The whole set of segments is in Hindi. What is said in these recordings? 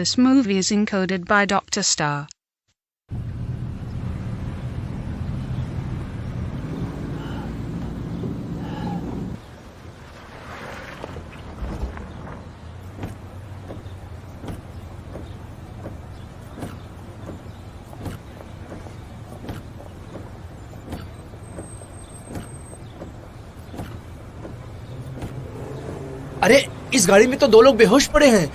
This movie is encoded by Dr. Star. अरे इस गाड़ी में तो 2 लोग बेहोश पड़े हैं।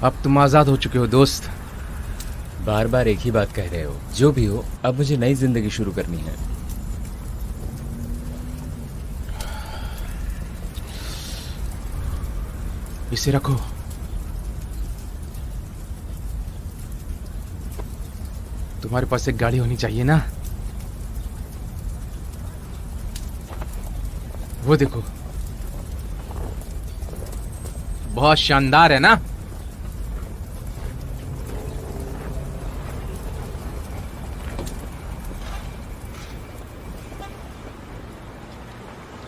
अब तुम आजाद हो चुके हो दोस्त। बार बार एक ही बात कह रहे हो। जो भी हो, अब मुझे नई जिंदगी शुरू करनी है। इसे रखो। तुम्हारे पास एक गाड़ी होनी चाहिए ना? वो देखो, बहुत शानदार है ना?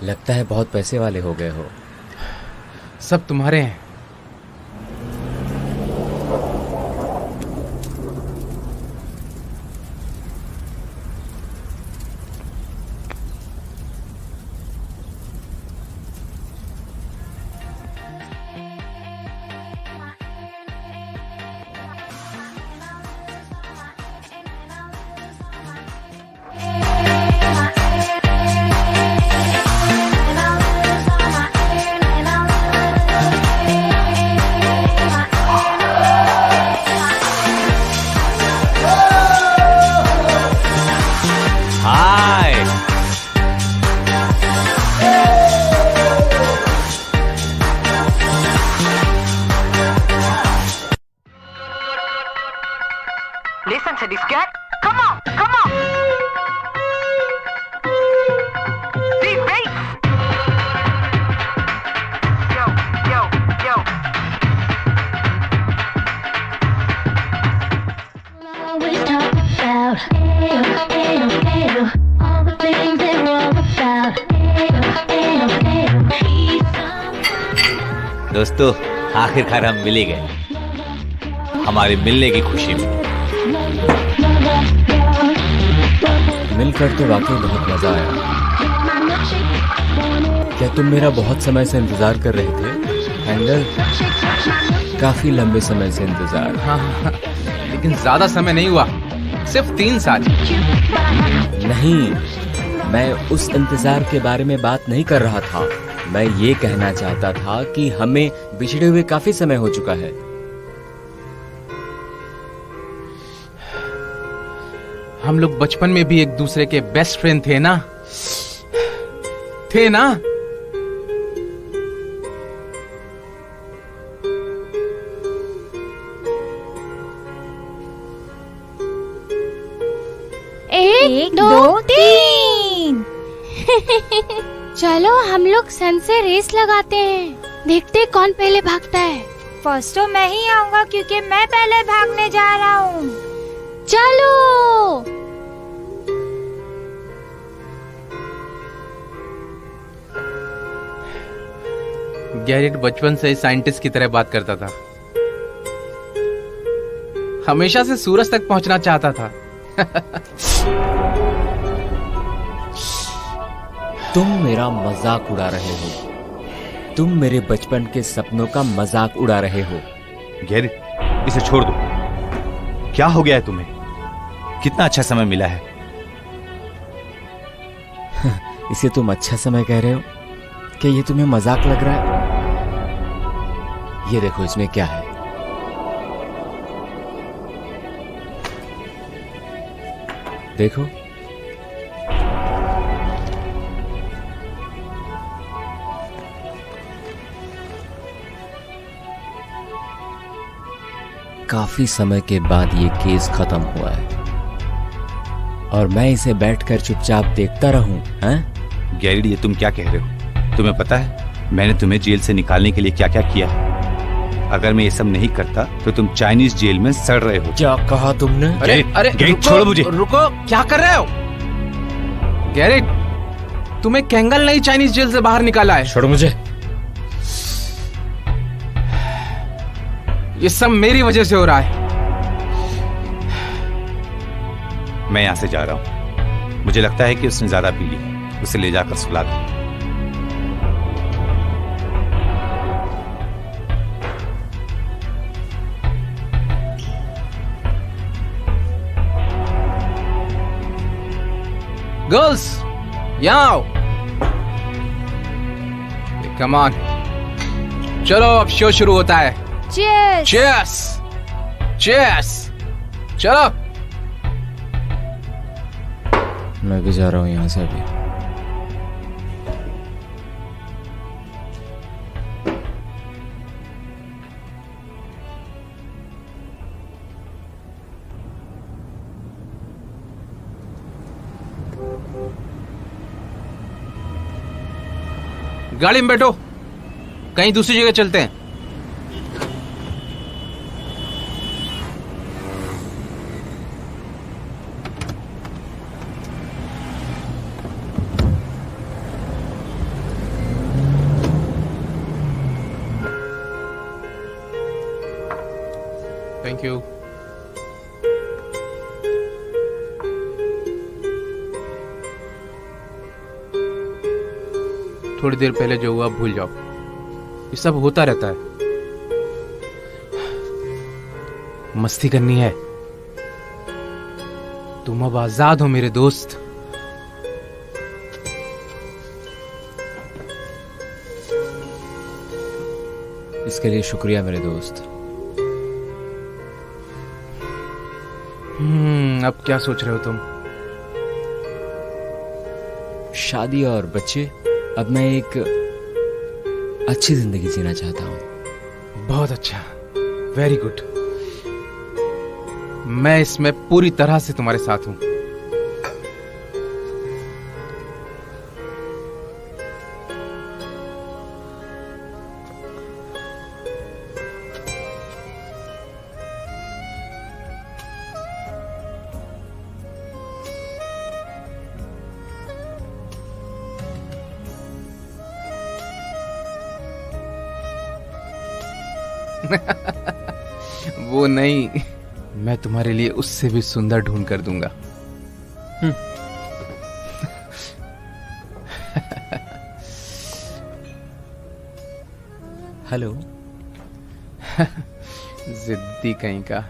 लगता है बहुत पैसे वाले हो गए हो। सब तुम्हारे हैं। दोस्तों, आखिरकार हम मिल ही गए हमारे मिलने की खुशी में। मिलकर तो वाकई बहुत मजा आया। क्या तुम मेरा बहुत समय से इंतजार कर रहे थे हैंडल? काफी लंबे समय से इंतजार। हाँ, लेकिन ज्यादा समय नहीं हुआ, सिर्फ 3 साल। नहीं, मैं उस इंतजार के बारे में बात नहीं कर रहा था। मैं ये कहना चाहता था कि हमें बिछड़े हुए काफी समय हो चुका है। हम लोग बचपन में भी एक दूसरे के बेस्ट फ्रेंड थे ना? थे ना? एक दो तीन। चलो हम लोग सन से रेस लगाते हैं, देखते कौन पहले भागता है। फर्स्ट तो मैं ही आऊंगा क्योंकि मैं पहले भागने जा रहा हूँ। चलो। गैरेट बचपन से साइंटिस्ट की तरह बात करता था। हमेशा से सूरज तक पहुंचना चाहता था। तुम मेरा मजाक उड़ा रहे हो। तुम मेरे बचपन के सपनों का मजाक उड़ा रहे हो। गैरेट, इसे छोड़ दो। क्या हो गया है तुम्हें? कितना अच्छा समय मिला है। इसे तुम अच्छा समय कह रहे हो? क्या ये तुम्हें मजाक लग रहा है? ये देखो, इसमें क्या है। देखो, काफी समय के बाद ये केस खत्म हुआ है और मैं इसे बैठकर चुपचाप देखता रहूं, हैं? गैरेट, ये तुम क्या कह रहे हो? तुम्हें पता है मैंने तुम्हें जेल से निकालने के लिए क्या क्या किया है? अगर मैं ये सब नहीं करता तो तुम चाइनीज जेल में सड़ रहे हो। क्या कहा तुमने? अरे गैरेट, छोड़ो मुझे। रुको, क्या कर रहे हो? गैरेट, तुम्हें कैंगल नहीं चाइनीज जेल से बाहर निकाला है। छोड़ो मुझे। ये सब मेरी वजह से हो रहा है। मैं यहाँ से जा रहा हूँ। मुझे लगता है कि उसने ज्यादा पी ली। उसे ले जाकर सुला दो। गर्ल्स, यहाँ आओ। कम ऑन, चलो अब शो शुरू होता है। चीयर्स। चीयर्स, चीयर्स, चलो। मैं भी जा रहा हूँ यहाँ से अभी। गाड़ी में बैठो, कहीं दूसरी जगह चलते हैं। Thank you. थोड़ी देर पहले जो हुआ भूल जाओ, ये सब होता रहता है। मस्ती करनी है। तुम अब आजाद हो मेरे दोस्त। इसके लिए शुक्रिया मेरे दोस्त। अब क्या सोच रहे हो तुम? शादी और बच्चे। अब मैं एक अच्छी जिंदगी जीना चाहता हूँ। बहुत अच्छा, वेरी गुड। मैं इसमें पूरी तरह से तुम्हारे साथ हूं। वो नहीं, मैं तुम्हारे लिए उससे भी सुंदर ढूंढ कर दूंगा। हेलो। जिद्दी कहीं का।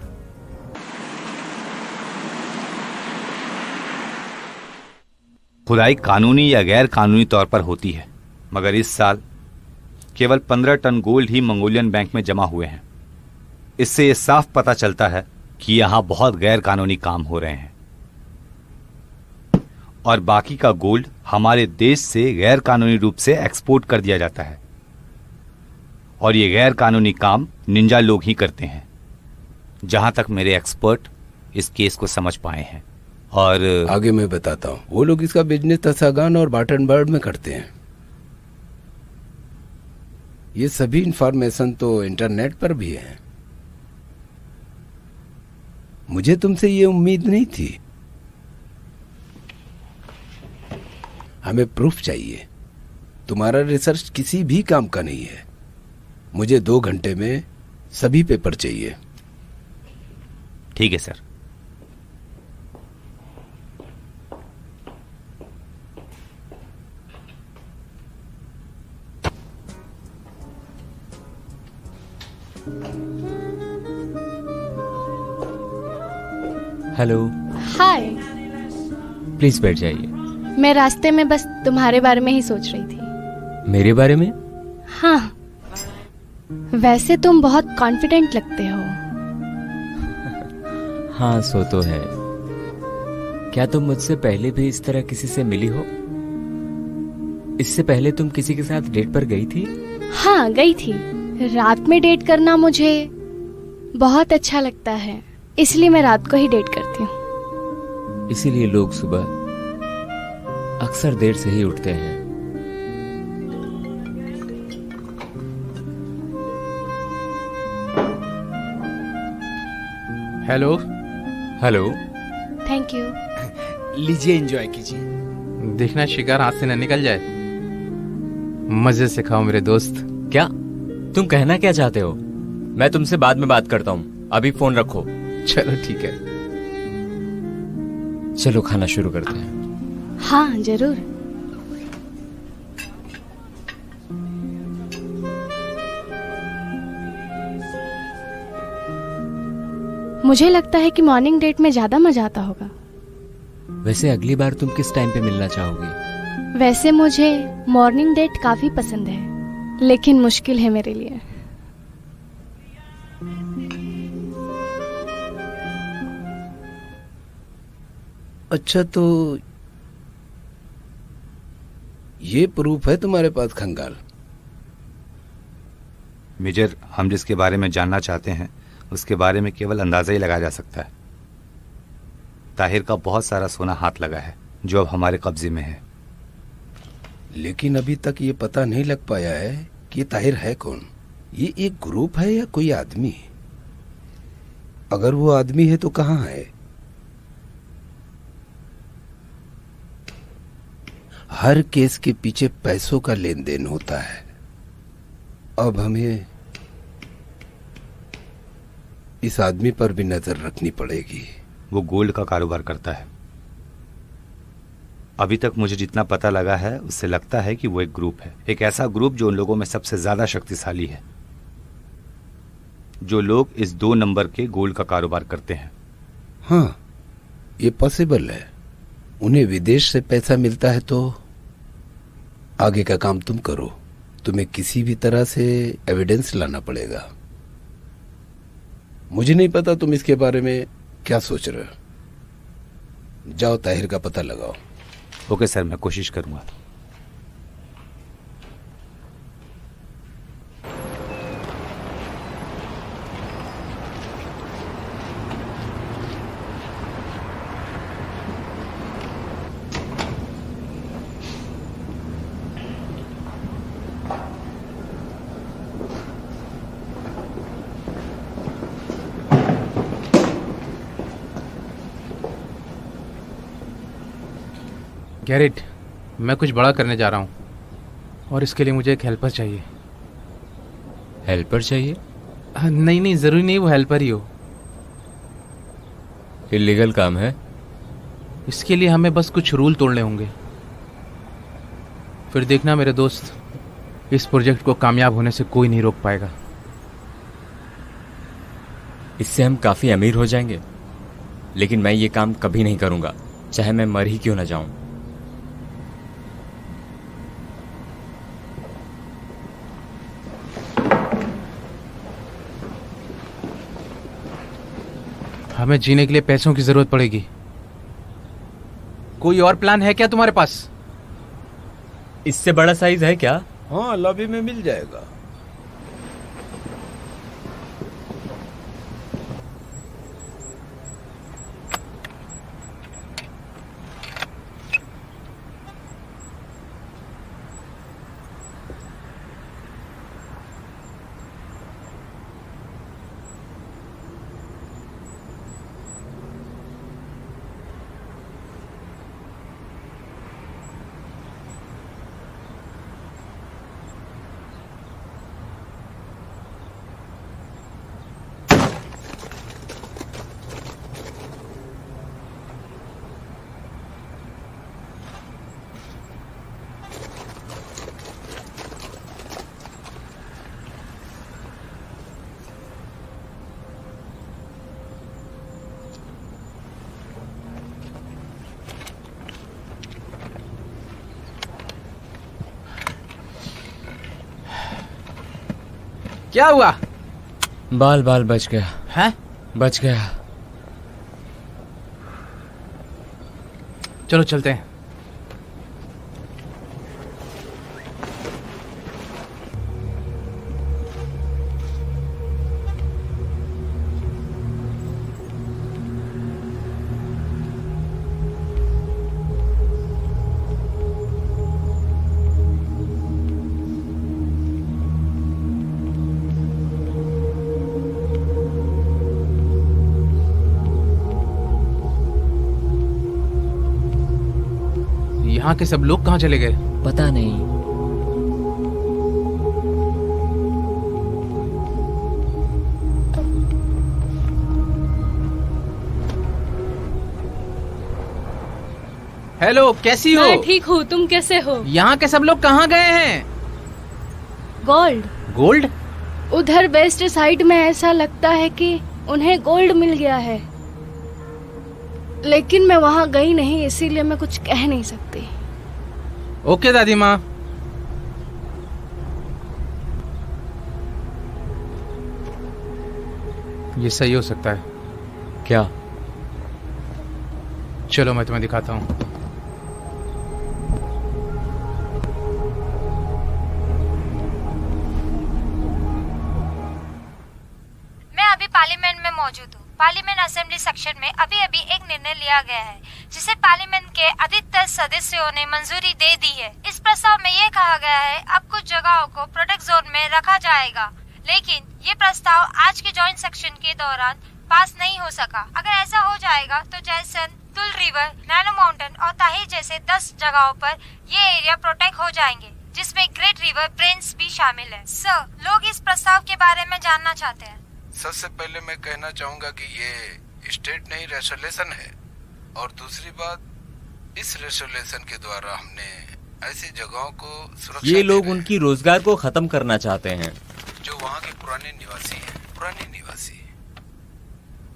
खुदाई कानूनी या गैर कानूनी तौर पर होती है, मगर इस साल केवल 15 टन गोल्ड ही मंगोलियन बैंक में जमा हुए हैं। इससे यह साफ पता चलता है कि यहां बहुत गैर कानूनी काम हो रहे हैं और बाकी का गोल्ड हमारे देश से गैर कानूनी रूप से एक्सपोर्ट कर दिया जाता है और ये गैर कानूनी काम निंजा लोग ही करते हैं, जहां तक मेरे एक्सपर्ट इस केस को समझ पाए हैं। और आगे मैं बताता हूँ। वो लोग इसका बिजनेस तसागान और बाटन बर्ड में करते हैं। ये सभी इंफॉर्मेशन तो इंटरनेट पर भी है। मुझे तुमसे ये उम्मीद नहीं थी। हमें प्रूफ चाहिए। तुम्हारा रिसर्च किसी भी काम का नहीं है। मुझे 2 घंटे में सभी पेपर चाहिए। ठीक है सर। हेलो। हाय। प्लीज बैठ जाइए। मैं रास्ते में बस तुम्हारे बारे में ही सोच रही थी। मेरे बारे में? हाँ, वैसे तुम बहुत कॉन्फिडेंट लगते हो। हाँ, सो तो है। क्या तुम मुझसे पहले भी इस तरह किसी से मिली हो? इससे पहले तुम किसी के साथ डेट पर गई थी? हाँ, गई थी। रात में डेट करना मुझे बहुत अच्छा लगता है, इसलिए मैं रात को ही डेट करती हूँ। इसीलिए लोग सुबह अक्सर देर से ही उठते हैं। हेलो। हेलो। Thank you. लीजिए, एंजॉय कीजिए। देखना शिकार हाथ से न निकल जाए। मजे से खाओ मेरे दोस्त। क्या तुम कहना क्या चाहते हो? मैं तुमसे बाद में बात करता हूँ, अभी फोन रखो। चलो ठीक है। चलो खाना शुरू करते हैं। हाँ, जरूर। मुझे लगता है कि मॉर्निंग डेट में ज्यादा मजा आता होगा। वैसे अगली बार तुम किस टाइम पे मिलना चाहोगी? वैसे मुझे मॉर्निंग डेट काफी पसंद है, लेकिन मुश्किल है मेरे लिए। अच्छा, तो ये प्रूफ है तुम्हारे पास खंगाल? मेजर, हम जिसके बारे में जानना चाहते हैं उसके बारे में केवल अंदाजा ही लगाया जा सकता है। ताहिर का बहुत सारा सोना हाथ लगा है जो अब हमारे कब्जे में है। लेकिन अभी तक ये पता नहीं लग पाया है कि ताहिर है कौन। ये एक ग्रुप है या कोई आदमी? अगर वो आदमी है तो कहाँ है? हर केस के पीछे पैसों का लेन देन होता है। अब हमें इस आदमी पर भी नजर रखनी पड़ेगी। वो गोल्ड का कारोबार करता है। अभी तक मुझे जितना पता लगा है उससे लगता है कि वो एक ग्रुप है, एक ऐसा ग्रुप जो उन लोगों में सबसे ज्यादा शक्तिशाली है, जो लोग इस 2 नंबर के गोल्ड का कारोबार करते हैं। हाँ, ये पॉसिबल है। उन्हें विदेश से पैसा मिलता है तो आगे का काम तुम करो। तुम्हें किसी भी तरह से एविडेंस लाना पड़ेगा। मुझे नहीं पता तुम इसके बारे में क्या सोच रहे हो। जाओ ताहिर का पता लगाओ। ओके सर, मैं कोशिश करूंगा। गैरेट, मैं कुछ बड़ा करने जा रहा हूँ और इसके लिए मुझे एक हेल्पर चाहिए। हेल्पर चाहिए? नहीं नहीं, जरूरी नहीं वो हेल्पर ही हो। इलीगल काम है। इसके लिए हमें बस कुछ रूल तोड़ने होंगे। फिर देखना मेरे दोस्त, इस प्रोजेक्ट को कामयाब होने से कोई नहीं रोक पाएगा। इससे हम काफी अमीर हो जाएंगे, लेकिन मैं ये काम कभी नहीं करूंगा, चाहे मैं मर ही क्यों ना जाऊं। हमें जीने के लिए पैसों की जरूरत पड़ेगी। कोई और प्लान है क्या तुम्हारे पास? इससे बड़ा साइज है क्या? हाँ, लॉबी में मिल जाएगा। क्या हुआ? बाल बाल बच गया। हैं? बच गया। चलो चलते हैं। यहाँ के सब लोग कहाँ चले गए? पता नहीं। हेलो, कैसी हो? मैं ठीक हूँ, तुम कैसे हो? यहाँ के सब लोग कहाँ गए हैं? गोल्ड। गोल्ड? उधर वेस्ट साइड में ऐसा लगता है कि उन्हें गोल्ड मिल गया है, लेकिन मैं वहाँ गई नहीं, इसीलिए मैं कुछ कह नहीं सकती। ओके दादी माँ। ये सही हो सकता है। क्या? चलो मैं तुम्हें दिखाता हूँ। मैं अभी पार्लियामेंट में मौजूद हूँ। पार्लियामेंट असेंबली सेक्शन में अभी अभी एक निर्णय लिया गया है, जिसे पार्लियामेंट के अधिकतर सदस्यों ने मंजूरी दे दी है। इस प्रस्ताव में ये कहा गया है अब कुछ जगहों को प्रोटेक्ट जोन में रखा जाएगा, लेकिन ये प्रस्ताव आज के जॉइंट सेक्शन के दौरान पास नहीं हो सका। अगर ऐसा हो जाएगा तो जैसन, तुल रिवर, नैनो माउंटेन और ताही जैसे 10 जगहों पर ये एरिया प्रोटेक्ट हो जाएंगे, जिसमें ग्रेट रिवर प्रिंस भी शामिल है। सर, लोग इस प्रस्ताव के बारे में जानना चाहते हैं। सबसे पहले मैं कहना चाहूंगा कि ये स्टेट नहीं रेसोल्यूशन है, और दूसरी बात, इस रेसोल्यूशन के द्वारा हमने ऐसी जगहों को सुरक्षा ये लोग दे रहे उनकी रोजगार को खत्म करना चाहते हैं। हैं, जो वहाँ के पुराने निवासी हैं। पुराने निवासी।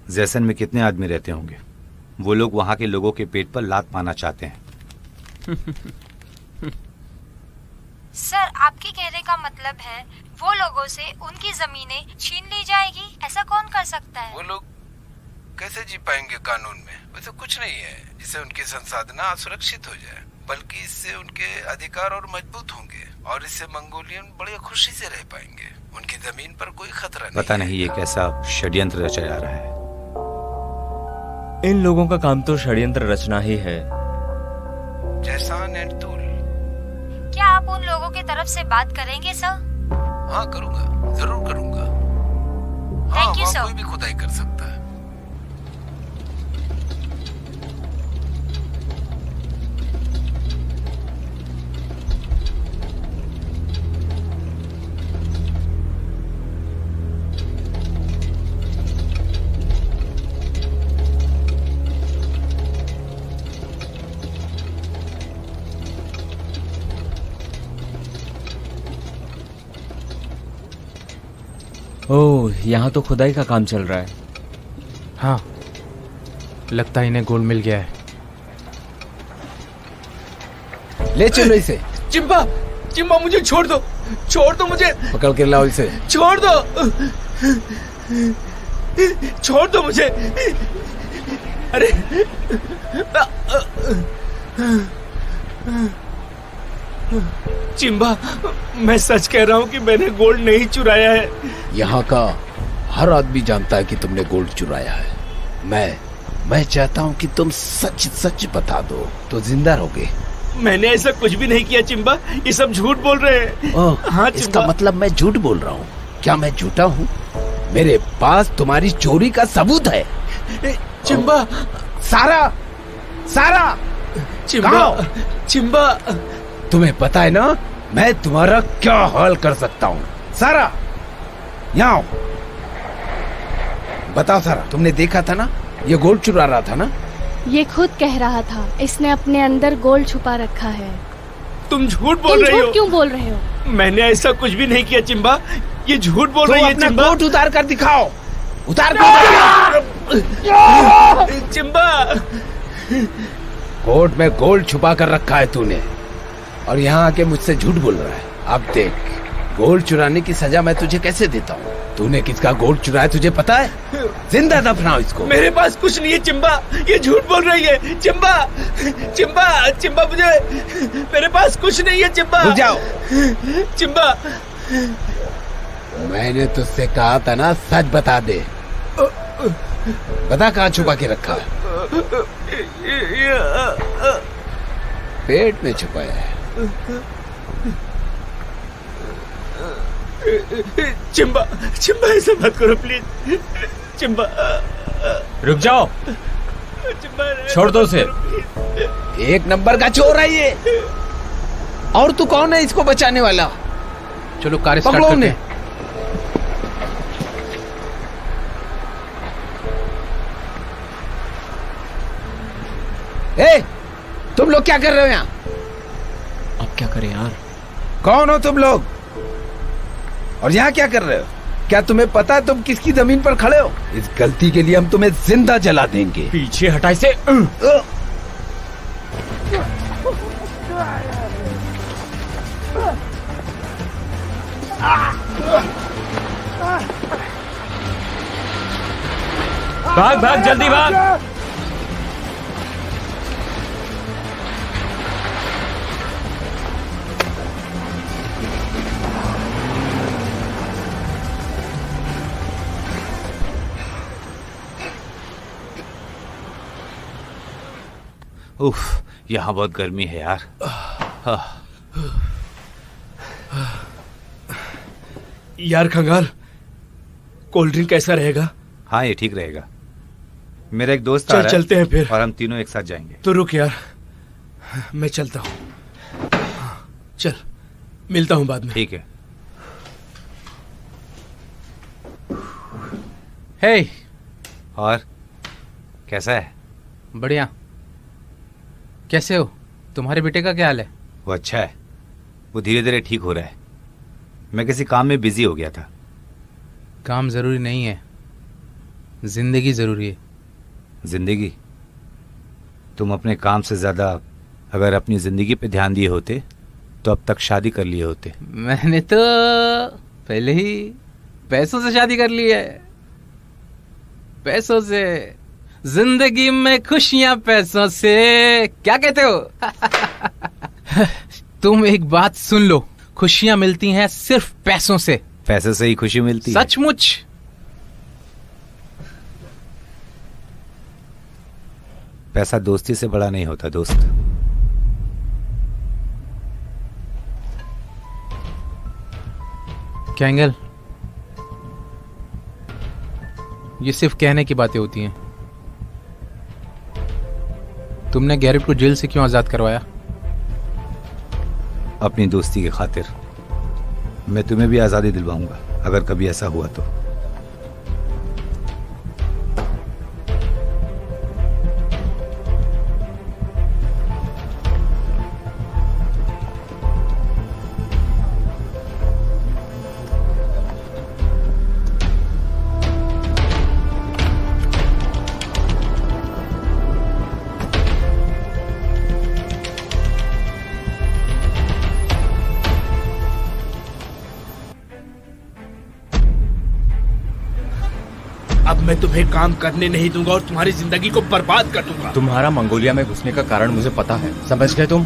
जैसन में कितने आदमी रहते होंगे? वो लोग वहाँ के लोगों के पेट पर लात मारना चाहते हैं। सर, आपके कहने का मतलब है वो लोगों से उनकी जमीनें छीन ली जाएगी? ऐसा कौन कर सकता है? वो लोग कैसे जी पाएंगे कानून में? वैसे कुछ नहीं है जिससे उनके संसाधन असुरक्षित हो जाए, बल्कि इससे उनके अधिकार और मजबूत होंगे, और इससे मंगोलियन बड़े खुशी से रह पाएंगे। उनकी जमीन पर कोई खतरा नहीं। पता नहीं ये कैसा षड्यंत्र रचा जा रहा है। इन लोगों का काम तो षड्यंत्र रचना ही है। जैसान एंड तूल। क्या आप उन लोगों की तरफ से बात करेंगे सर? हाँ करूंगा, जरूर करूंगा। हाँ, Thank you, वहाँ sir. कोई भी खुदाई कर सकता है। ओह, यहाँ तो खुदाई का काम चल रहा है। हाँ, लगता है इन्हें गोल्ड मिल गया है। ले चलो इसे, चिंपा, चिंपा मुझे छोड़ दो मुझे, पकड़ के लाओ इसे। छोड़ दो मुझे। अरे चिंबा, मैं सच कह रहा हूँ कि मैंने गोल्ड नहीं चुराया है। यहाँ का हर आदमी जानता है कि तुमने गोल्ड चुराया है। मैं चाहता हूँ कि तुम सच सच बता दो तो जिंदा रहोगे। मैंने ऐसा कुछ भी नहीं किया चिंबा, ये सब झूठ बोल रहे हैं। हाँ इसका चिंबा। मतलब मैं झूठ बोल रहा हूँ? क्या मैं झूठा हूँ? मेरे पास तुम्हारी चोरी का सबूत है। चिंबा, सारा चिंबा, चिंबा। तुम्हें पता है ना मैं तुम्हारा क्या हाल कर सकता हूँ। सारा, यहाँ आओ। बताओ सारा, तुमने देखा था ना ये गोल्ड चुरा रहा था ना? ये खुद कह रहा था इसने अपने अंदर गोल्ड छुपा रखा है। तुम झूठ बोल तुम रही झूठ हो। क्यों बोल रहे हो? मैंने ऐसा कुछ भी नहीं किया चिंबा, ये झूठ बोल रही है अपना चिंबा। कोट उतार कर दिखाओ, उतार कर चिंबा, कोट में गोल्ड छुपा कर रखा है तूने, और यहाँ आके मुझसे झूठ बोल रहा है। अब देख, गोल्ड चुराने की सजा मैं तुझे कैसे देता हूँ। तूने किसका गोल्ड चुराया तुझे पता है? जिंदा दफनाओ इसको। मेरे पास कुछ नहीं है चिंबा, ये झूठ बोल रही है चिंबा। चिंबा, चिंबा, मुझे मेरे पास कुछ नहीं है चिंबा। रुक जाओ। चिंबा, मैंने तुझसे कहा था ना सच बता दे। बता कहाँ छुपा के रखा है? पेट में छुपाया है। चिंबा, चिंबा ऐसा मत करो प्लीज। चिंबा, रुक जाओ, चिंबा, छोड़ दो उसे। एक नंबर का चोर है ये। और तू कौन है इसको बचाने वाला? चलो कार स्टार्ट पकड़ो करते उन्हें। हैं। ए, तुम लोग क्या कर रहे हो यहाँ? अब क्या करें यार? कौन हो तुम लोग और यहाँ क्या कर रहे हो? क्या तुम्हें पता है तुम किसकी जमीन पर खड़े हो? इस गलती के लिए हम तुम्हें जिंदा जला देंगे। पीछे हटाई से। भाग भाग, जल्दी भाग। उफ, यहाँ बहुत गर्मी है यार। यार खंगाल, कोल्ड ड्रिंक कैसा रहेगा? हाँ, ये ठीक रहेगा। मेरा एक दोस्त आ चल रहा है चलते हैं फिर। और हम तीनों एक साथ जाएंगे। तो रुक यार, मैं चलता हूँ। चल, मिलता हूँ बाद में। ठीक है। हे, और कैसा है? बढ़िया। कैसे हो? तुम्हारे बेटे का क्या हाल है? वो अच्छा है, वो धीरे धीरे ठीक हो रहा है। मैं किसी काम में बिजी हो गया था। काम जरूरी नहीं है, जिंदगी जरूरी है। जिंदगी? तुम अपने काम से ज्यादा अगर अपनी जिंदगी पे ध्यान दिए होते तो अब तक शादी कर लिए होते। मैंने तो पहले ही पैसों से शादी कर ली है। पैसों से जिंदगी में खुशियां, पैसों से। क्या कहते हो? तुम एक बात सुन लो, खुशियां मिलती हैं सिर्फ पैसों से। पैसे से ही खुशी मिलती है? सचमुच। पैसा दोस्ती से बड़ा नहीं होता दोस्त। कैंगल, ये सिर्फ कहने की बातें होती हैं। तुमने गैरेट को जेल से क्यों आजाद करवाया? अपनी दोस्ती की खातिर। मैं तुम्हें भी आजादी दिलवाऊंगा अगर कभी ऐसा हुआ तो। अब मैं तुम्हें काम करने नहीं दूंगा और तुम्हारी जिंदगी को बर्बाद कर दूंगा। तुम्हारा मंगोलिया में घुसने का कारण मुझे पता है, समझ गए तुम?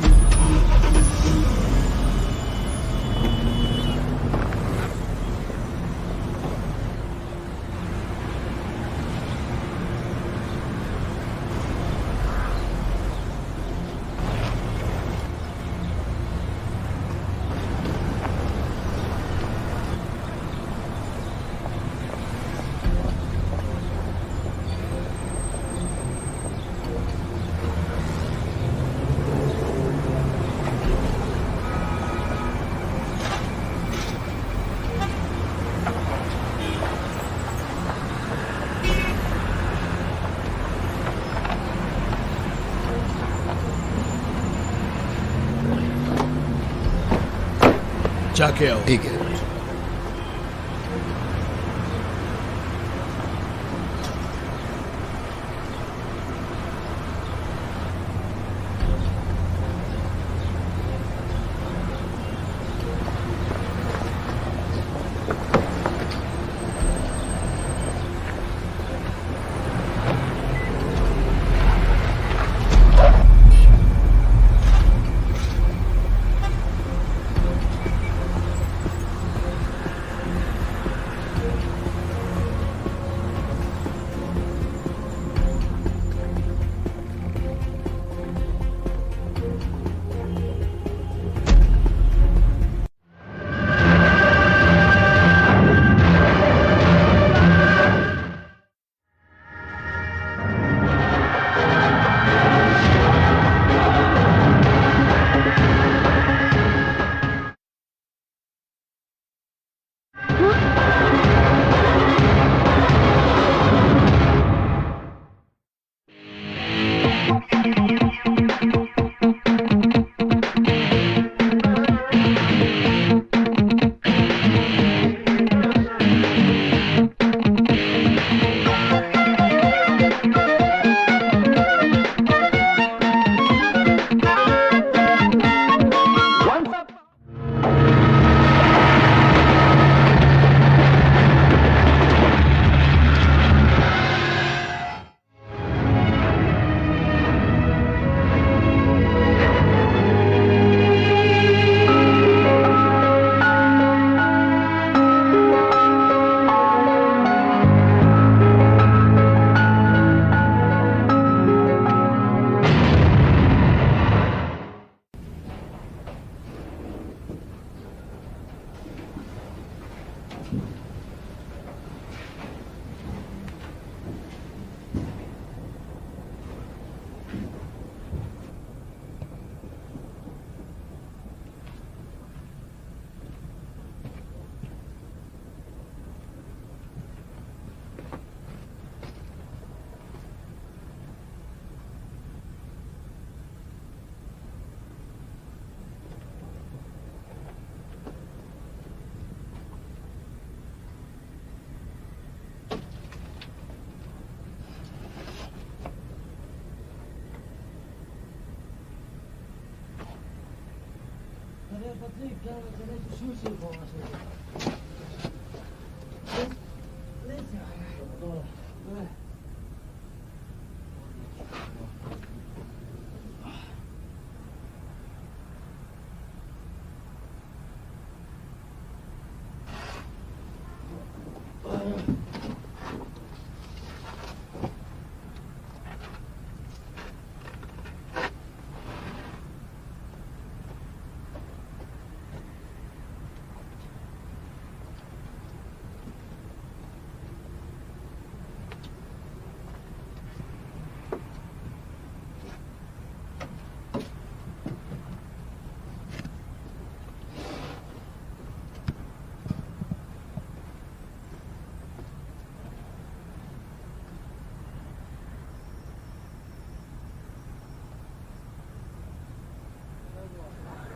जाके आओ। ठीक है।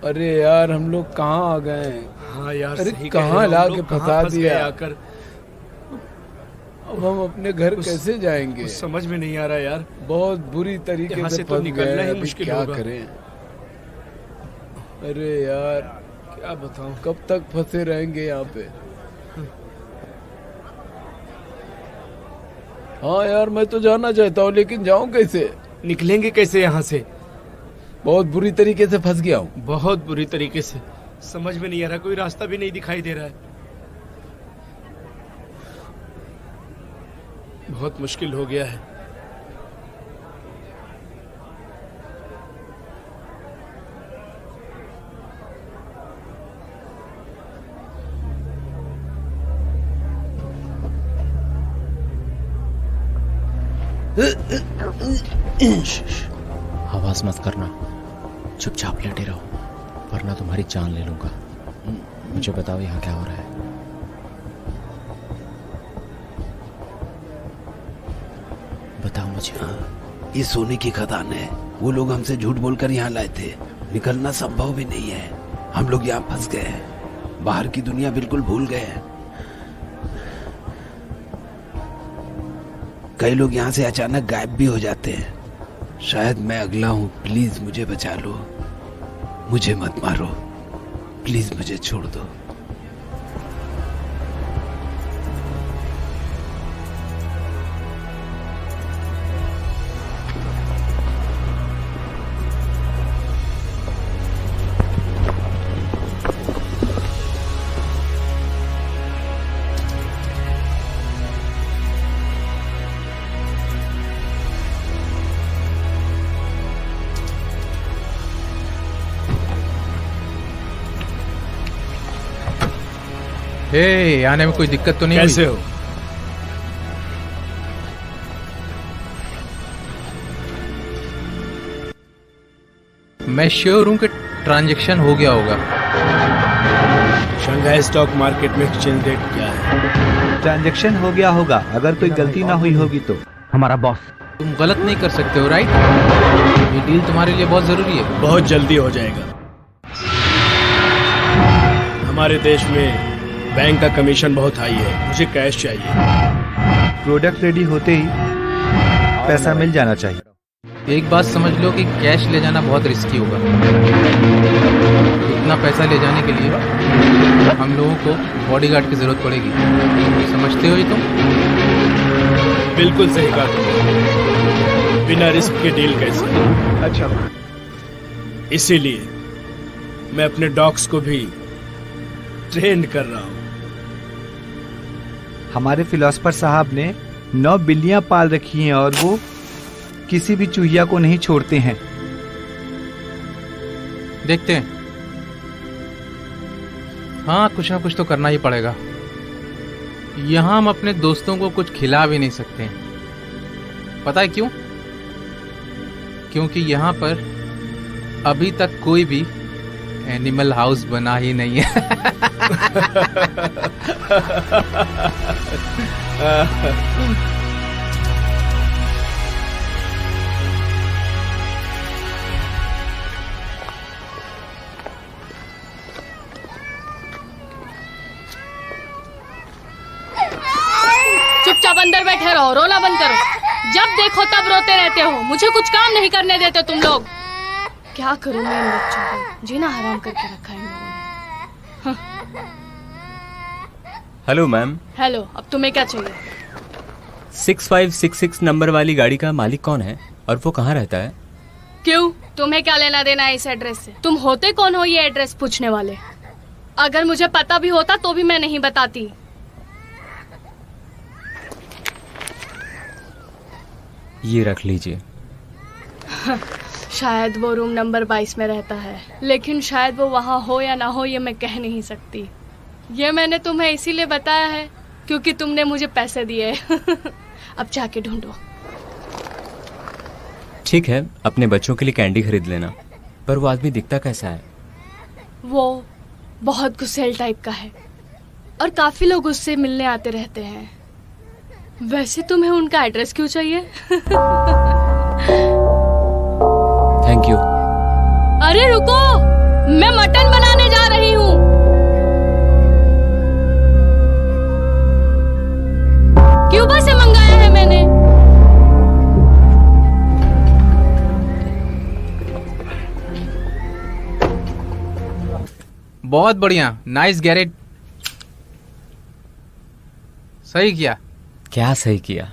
अरे यार हम लोग कहाँ आ गए हैं? हाँ यार, अरे सही कहाँ कह रहे हो, ला हम के लोग कहाँ फंसा फंस गए दिया? आकर। अब हम अपने घर कैसे जाएंगे? कुछ समझ में नहीं आ रहा यार। बहुत बुरी तरीके यहाँ से से तो फंस निकलना गए, ही अभी मुश्किल क्या होगा। करें? अरे यार क्या बताऊं। कब तक फंसे रहेंगे यहाँ पे? हाँ यार, मैं तो जाना चाहता हूँ, लेकिन जाऊँ कैसे? निकलेंगे कैसे यहाँ से? बहुत बुरी तरीके से फंस गया हूँ। बहुत बुरी तरीके से। समझ में नहीं आ रहा, कोई रास्ता भी नहीं दिखाई दे रहा है। बहुत मुश्किल हो गया है। आवाज मत करना, चुपचाप लेटे रहो, वरना तुम्हारी जान ले लूंगा। मुझे बताओ यहाँ क्या हो रहा है? बताओ मुझे। ये सोने की खदान है। वो लोग हमसे झूठ बोलकर यहाँ लाए थे। निकलना संभव भी नहीं है। हम लोग यहाँ फंस गए हैं। बाहर की दुनिया बिल्कुल भूल गए हैं। कई लोग यहाँ से अचानक गायब भी हो जाते हैं। शायद मैं अगला हूँ। प्लीज मुझे बचा लो। मुझे मत मारो। प्लीज मुझे छोड़ दो। हे, आने में कोई दिक्कत तो नहीं कैसे हुई? हो? मैं श्योर हूं कि ट्रांजैक्शन हो गया होगा। शंघाई स्टॉक मार्केट में एक्सचेंज रेट क्या है? ट्रांजैक्शन हो गया होगा, अगर कोई गलती ना हुई होगी तो। हमारा बॉस, तुम गलत नहीं कर सकते हो, राइट? ये डील तुम्हारे लिए बहुत जरूरी है। बहुत जल्दी हो जाएगा। हमारे देश में बैंक का कमीशन बहुत हाई है। मुझे कैश चाहिए। प्रोडक्ट रेडी होते ही पैसा मिल जाना चाहिए। एक बात समझ लो कि कैश ले जाना बहुत रिस्की होगा। इतना पैसा ले जाने के लिए हम लोगों को बॉडीगार्ड की जरूरत पड़ेगी। समझते हो ये तुम? बिल्कुल सही कहा तुमने। बिना रिस्क के डील कैसे? अच्छा, इसीलिए मैं अपने डॉग्स को भी ट्रेन कर रहा हूँ। हमारे फिलोसफर साहब ने 9 बिल्लियां पाल रखी हैं और वो किसी भी चूहिया को नहीं छोड़ते हैं। देखते हैं। हाँ, कुछ ना कुछ तो करना ही पड़ेगा। यहाँ हम अपने दोस्तों को कुछ खिला भी नहीं सकते। पता है क्यों? क्योंकि यहाँ पर अभी तक कोई भी एनिमल हाउस बना ही नहीं है। चुपचाप अंदर बैठे रहो, रोना बंद करो। जब देखो तब रोते रहते हो। मुझे कुछ काम नहीं करने देते तुम लोग। क्या करूं मैं इन बच्चों को? जीना हराम करके रखा है इन लोगों ने। Hello ma'am. हेलो, अब तुम्हें क्या चाहिए? 6566 नंबर वाली गाड़ी का मालिक कौन है और वो कहाँ रहता है? क्यों, तुम्हें क्या लेना देना है इस एड्रेस से? तुम होते कौन हो ये एड्रेस पूछने वाले? अगर मुझे पता भी होता तो भी मैं नहीं बताती। ये रख लीजिए। शायद वो रूम नंबर 22 में रहता है, लेकिन शायद वो वहाँ हो या ना हो ये मैं कह नहीं सकती। ये मैंने तुम्हें इसीलिए बताया है क्योंकि तुमने मुझे पैसे दिए। अब जाके ढूंढो। ठीक है, अपने बच्चों के लिए कैंडी खरीद लेना। पर वो आदमी दिखता कैसा है? वो बहुत गुस्सेल टाइप का है और काफी लोग उससे मिलने आते रहते हैं। वैसे तुम्हें उनका एड्रेस क्यों चाहिए? Thank you. अरे रुको, मैं मटन बनाने जा रही हूँ। क्यूबा से मंगाया है मैंने। बहुत बढ़िया, नाइस गैरेट। सही किया। क्या सही किया?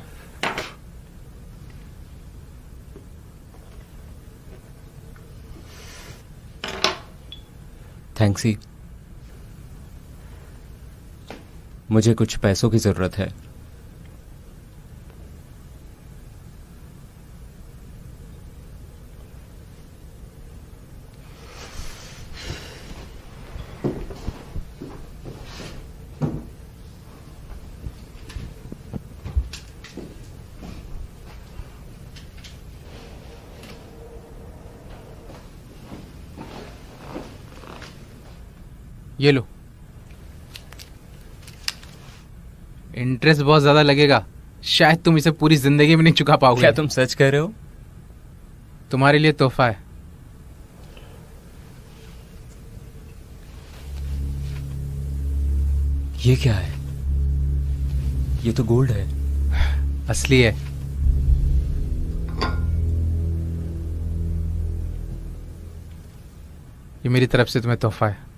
थैंक्स ही। मुझे कुछ पैसों की जरूरत है। ये लो। इंटरेस्ट बहुत ज्यादा लगेगा, शायद तुम इसे पूरी जिंदगी में नहीं चुका पाओगे। क्या तुम सच कह रहे हो? तुम्हारे लिए तोहफा है। ये क्या है? ये तो गोल्ड है। असली है। ये मेरी तरफ से तुम्हें तोहफा है।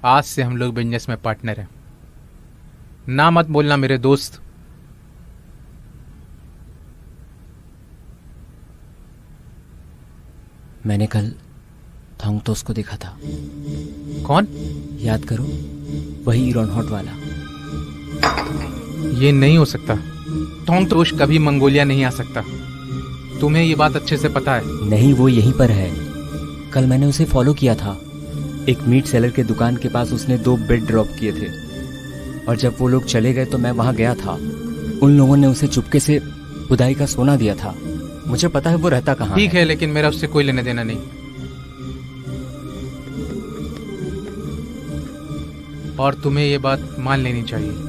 आज से हम लोग बिजनेस में पार्टनर हैं। ना मत बोलना मेरे दोस्त। मैंने कल थॉन्गतोस को देखा था। कौन? याद करो, वही रॉनहॉट वाला। ये नहीं हो सकता। थॉन्गतोस कभी मंगोलिया नहीं आ सकता। तुम्हें ये बात अच्छे से पता है। नहीं, वो यहीं पर है। कल मैंने उसे फॉलो किया था। एक मीट सेलर के दुकान के पास उसने 2 बेड ड्रॉप किए थे, और जब वो लोग चले गए तो मैं वहां गया था। उन लोगों ने उसे चुपके से खुदाई का सोना दिया था। मुझे पता है वो रहता कहाँ ठीक है, लेकिन मेरा उससे कोई लेना देना नहीं। और तुम्हें ये बात मान लेनी चाहिए।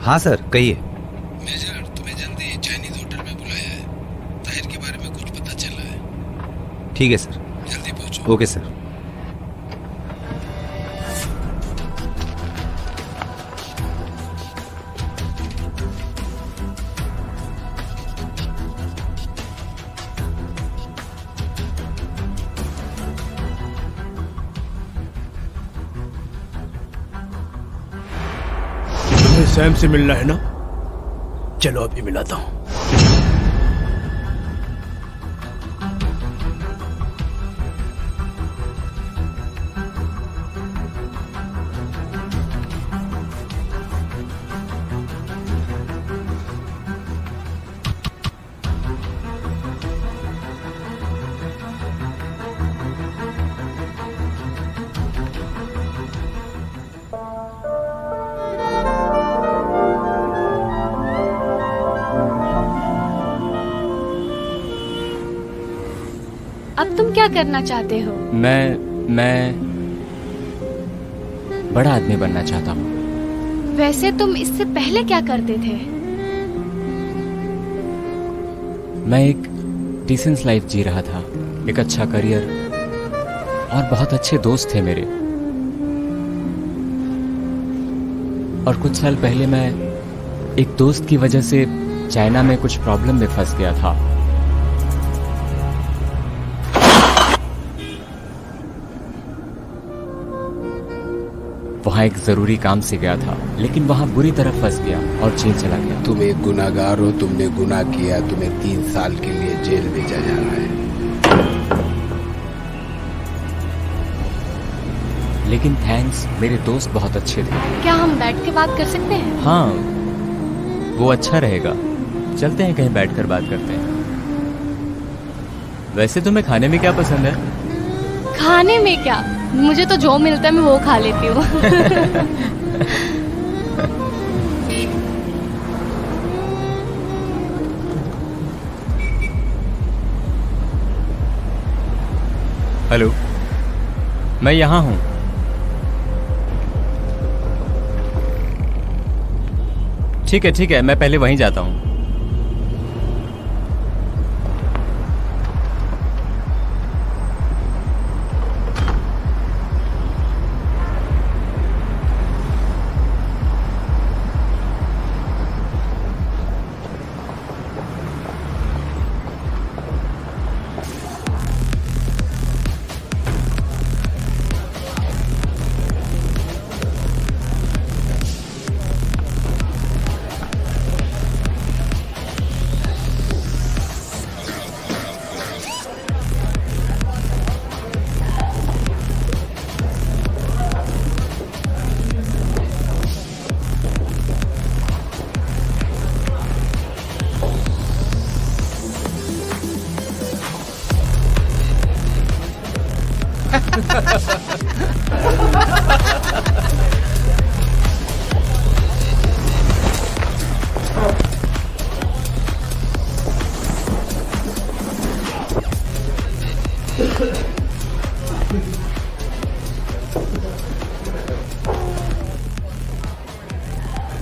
हाँ सर, कहिए। मेजर, तुम्हें जल्दी चाइनीज होटल में बुलाया है। ताहिर के बारे में कुछ पता चला है। ठीक है सर। जल्दी पहुंचो। Okay sir. तुम्हें सैम से मिलना है ना? चलो अभी मिलाता हूं। अब तुम क्या करना चाहते हो? मैं बड़ा आदमी बनना चाहता हूँ। वैसे तुम इससे पहले क्या करते थे? मैं एक डिसेंट लाइफ जी रहा था, एक अच्छा करियर, और बहुत अच्छे दोस्त थे मेरे। और कुछ साल पहले मैं एक दोस्त की वजह से चाइना में कुछ प्रॉब्लम में फंस गया था। वहाँ एक जरूरी काम से गया था, लेकिन वहाँ बुरी तरह फंस गया और जेल चला गया। तुम एक गुनाहगार हो, तुमने गुनाह किया, तुम्हें 3 साल के लिए जेल भेजा जा रहा है। लेकिन थैंक्स, मेरे दोस्त बहुत अच्छे थे। क्या हम बैठ के बात कर सकते हैं? हाँ, वो अच्छा रहेगा। चलते हैं कहीं बैठकर बात करते हैं। वैसे तुम्हें खाने में क्या पसंद है? खाने में क्या, मुझे तो जो मिलता है मैं वो खा लेती हूँ। हेलो, मैं यहाँ हूँ। ठीक है, मैं पहले वहीं जाता हूँ।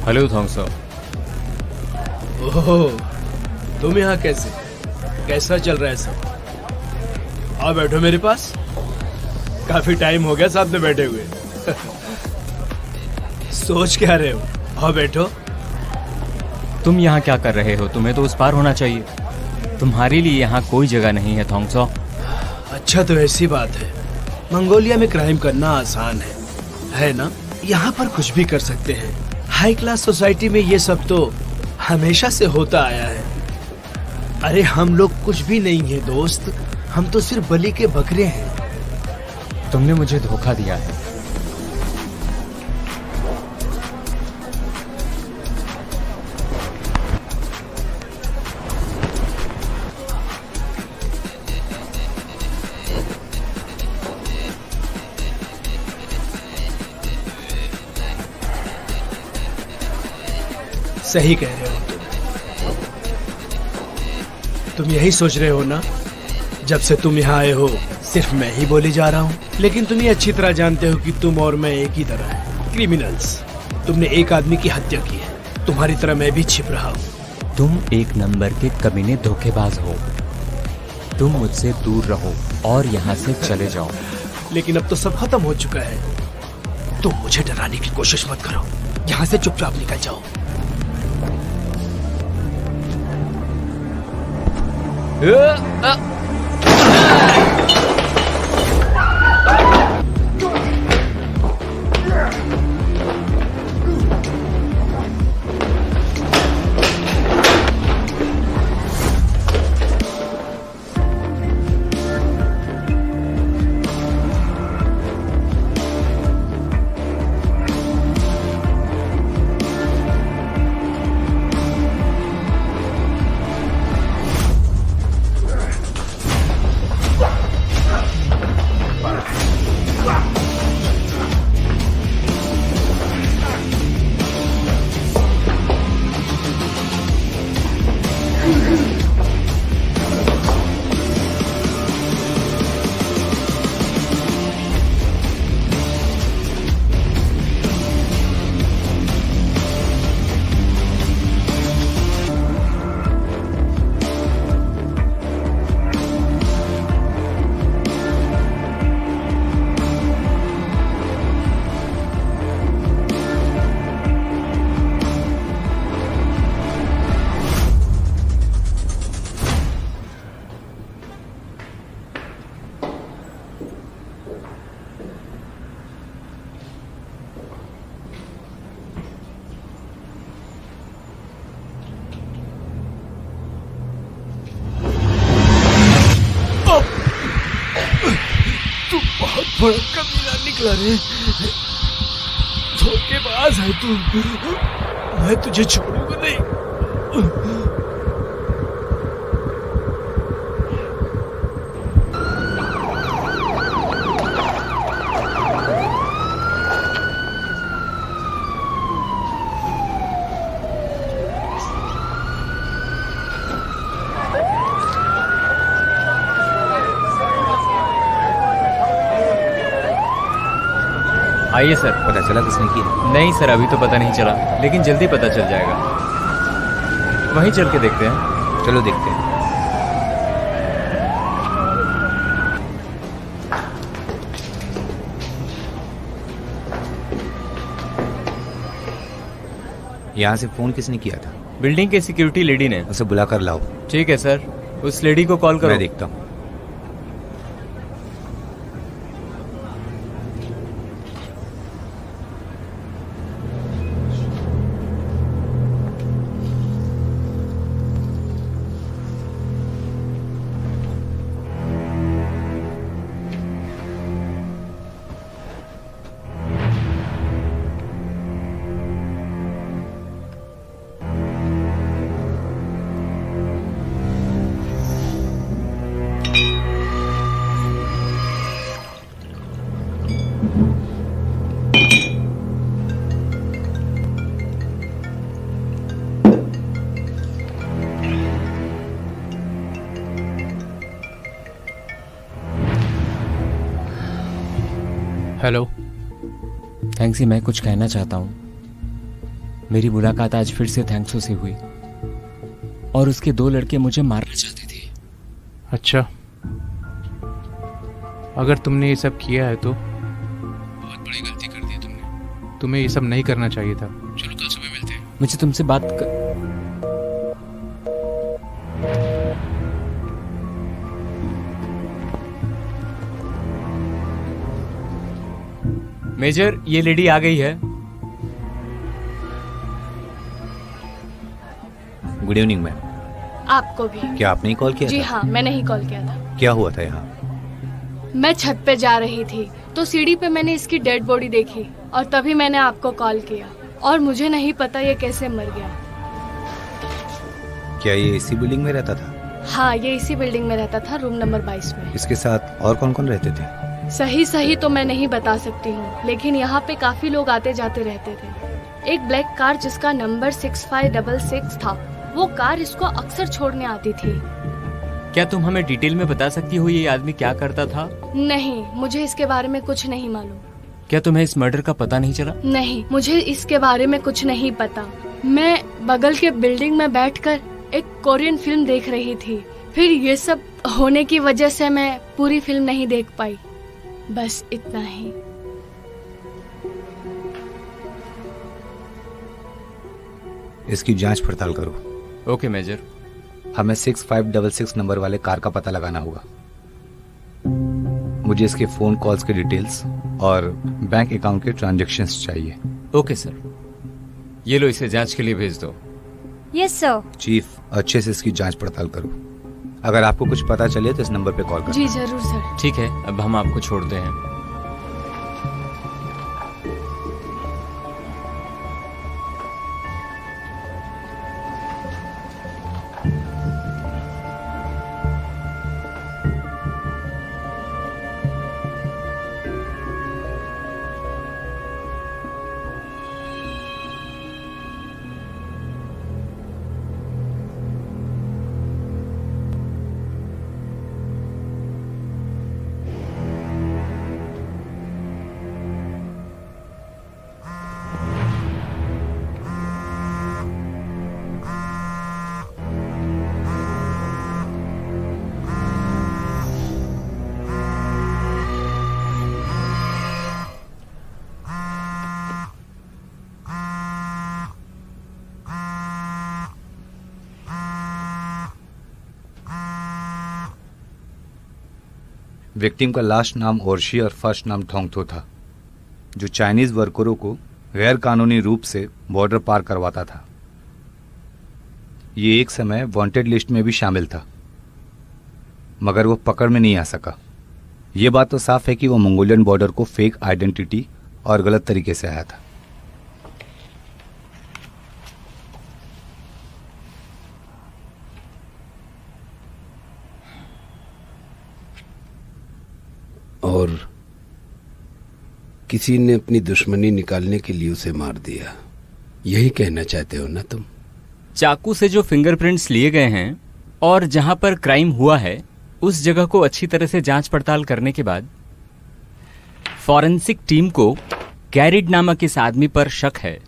हेलो थॉन्ग ओह, तुम यहाँ कैसे? कैसा चल रहा है सब? आओ बैठो मेरे पास। काफी टाइम हो गया साथ में बैठे हुए। सोच क्या रहे हो? आओ बैठो। तुम यहाँ क्या कर रहे हो? तुम्हें तो उस पार होना चाहिए। तुम्हारे लिए यहाँ कोई जगह नहीं है थॉन्ग। अच्छा तो ऐसी बात है, मंगोलिया में क्राइम करना आसान है ना? यहाँ पर कुछ भी कर सकते हैं। हाई क्लास सोसाइटी में ये सब तो हमेशा से होता आया है। अरे हम लोग कुछ भी नहीं है दोस्त, हम तो सिर्फ बलि के बकरे हैं। तुमने मुझे धोखा दिया है। सही कह रहे हो तुम यही सोच रहे हो ना? जब से तुम यहाँ आए हो सिर्फ मैं ही बोली जा रहा हूँ, लेकिन तुम ये अच्छी तरह जानते हो कि तुम और मैं एक ही तरह हैं, क्रिमिनल्स। तुमने एक आदमी की हत्या की है, तुम्हारी तरह मैं भी छिप रहा हूँ। तुम एक नंबर के कमीने धोखेबाज हो। तुम मुझसे दूर रहो और यहाँ से चले जाओ। लेकिन अब तो सब खत्म हो चुका है। तुम मुझे डराने की कोशिश मत करो, यहाँ से चुपचाप निकल जाओ। बड़ा कमीना निकला रे, धोखेबाज है तू। मैं तुझे छोड़ूंगा नहीं। आइए सर। पता चला किसने किया? नहीं सर, अभी तो पता नहीं चला, लेकिन जल्दी पता चल जाएगा। वहीं चल के देखते हैं। चलो देखते हैं। यहाँ से फोन किसने किया था? बिल्डिंग के सिक्योरिटी लेडी ने। उसे बुला कर लाओ। ठीक है सर, उस लेडी को कॉल करो। मैं देखता हूँ। हेलो। थैंक्सी, मैं कुछ कहना चाहता हूँ। मेरी मुलाकात आज फिर से थैंक्सो से हुई और उसके 2 लड़के मुझे मारना चाहते थे। अच्छा, अगर तुमने ये सब किया है तो बहुत बड़ी गलती कर दी तुमने। तुम्हें ये सब नहीं करना चाहिए था। चलो कल सुबह मिलते हैं। मुझे तुमसे मेजर, ये लेडी आ गई है। Good evening ma'am. आपको भी। क्या आपने ही कॉल किया जी था? हाँ, मैंने ही कॉल किया था। क्या हुआ था यहाँ? मैं छत पे जा रही थी तो सीढ़ी पे मैंने इसकी डेड बॉडी देखी और तभी मैंने आपको कॉल किया और मुझे नहीं पता ये कैसे मर गया। क्या ये इसी बिल्डिंग में रहता था? हाँ, ये इसी बिल्डिंग में रहता था, रूम नंबर 22 में। इसके साथ और कौन कौन रहते थे? सही तो मैं नहीं बता सकती हूँ, लेकिन यहाँ पे काफी लोग आते जाते रहते थे। एक ब्लैक कार जिसका नंबर 6566 था, वो कार इसको अक्सर छोड़ने आती थी। क्या तुम हमें डिटेल में बता सकती हो ये आदमी क्या करता था? नहीं, मुझे इसके बारे में कुछ नहीं मालूम। क्या तुम्हें इस मर्डर का पता नहीं चला? नहीं, मुझे इसके बारे में कुछ नहीं पता। मैं बगल के बिल्डिंग में बैठकर एक कोरियन फिल्म देख रही थी। फिर ये सब होने की वजह से मैं पूरी फिल्म नहीं देख पाई। बस इतना ही। इसकी जांच पड़ताल करो। Okay major. हमें 6566 नंबर वाले कार का पता लगाना होगा। मुझे इसके फोन कॉल्स के डिटेल्स और बैंक अकाउंट के ट्रांजैक्शंस चाहिए। ओके सर, ये लो, इसे जांच के लिए भेज दो। Yes sir. चीफ, अच्छे से इसकी जांच पड़ताल करो। अगर आपको कुछ पता चले तो इस नंबर पे कॉल करो। जी जरूर सर। ठीक है, अब हम आपको छोड़ते हैं। विक्टिम का लास्ट नाम ओरशी और फर्स्ट नाम थोंगथो था, जो चाइनीज वर्करों को गैर कानूनी रूप से बॉर्डर पार करवाता था। ये एक समय वांटेड लिस्ट में भी शामिल था, मगर वो पकड़ में नहीं आ सका। ये बात तो साफ है कि वो मंगोलियन बॉर्डर को फेक आइडेंटिटी और गलत तरीके से आया था। और किसी ने अपनी दुश्मनी निकालने के लिए उसे मार दिया, यही कहना चाहते हो ना तुम? चाकू से जो फिंगरप्रिंट्स लिए गए हैं और जहां पर क्राइम हुआ है उस जगह को अच्छी तरह से जांच पड़ताल करने के बाद फॉरेंसिक टीम को गैरिड नामक इस आदमी पर शक है।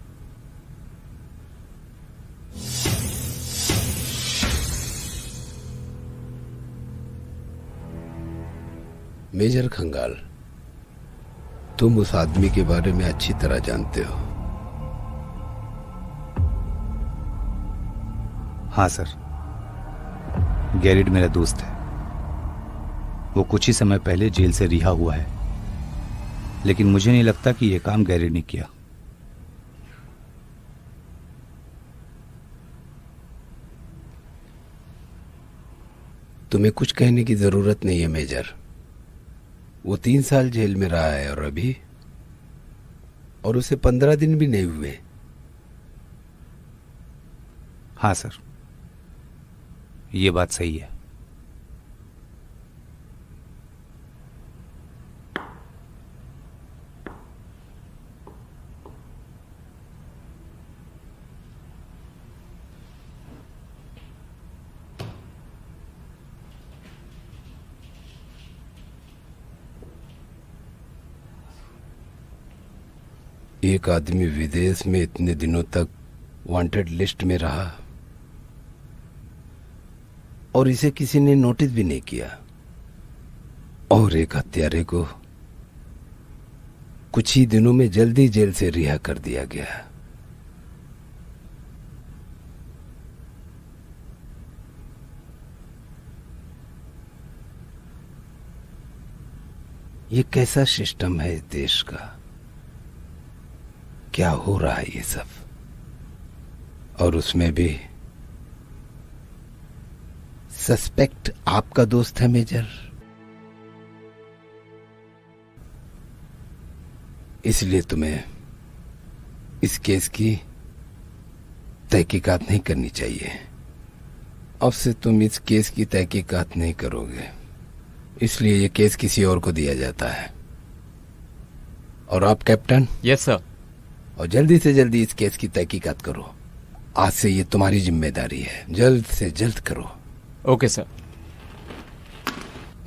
मेजर खंगाल, तुम उस आदमी के बारे में अच्छी तरह जानते हो। हाँ सर, गैरिड मेरा दोस्त है। वो कुछ ही समय पहले जेल से रिहा हुआ है, लेकिन मुझे नहीं लगता कि यह काम गैरिड ने किया। तुम्हें कुछ कहने की जरूरत नहीं है मेजर। वो 3 साल जेल में रहा है और उसे 15 दिन भी नहीं हुए। हाँ सर, ये बात सही है। एक आदमी विदेश में इतने दिनों तक वांटेड लिस्ट में रहा और इसे किसी ने नोटिस भी नहीं किया, और एक हत्यारे को कुछ ही दिनों में जल्दी जेल से रिहा कर दिया गया। ये कैसा सिस्टम है इस देश का? क्या हो रहा है ये सब? और उसमें भी सस्पेक्ट आपका दोस्त है मेजर। इसलिए तुम्हें इस केस की तहकीकात नहीं करनी चाहिए। अब से तुम इस केस की तहकीकात नहीं करोगे, इसलिए ये केस किसी और को दिया जाता है। और आप कैप्टन? Yes sir. और जल्दी से जल्दी इस केस की तहकीकात करो। आज से ये तुम्हारी जिम्मेदारी है, जल्द से जल्द करो। Okay sir.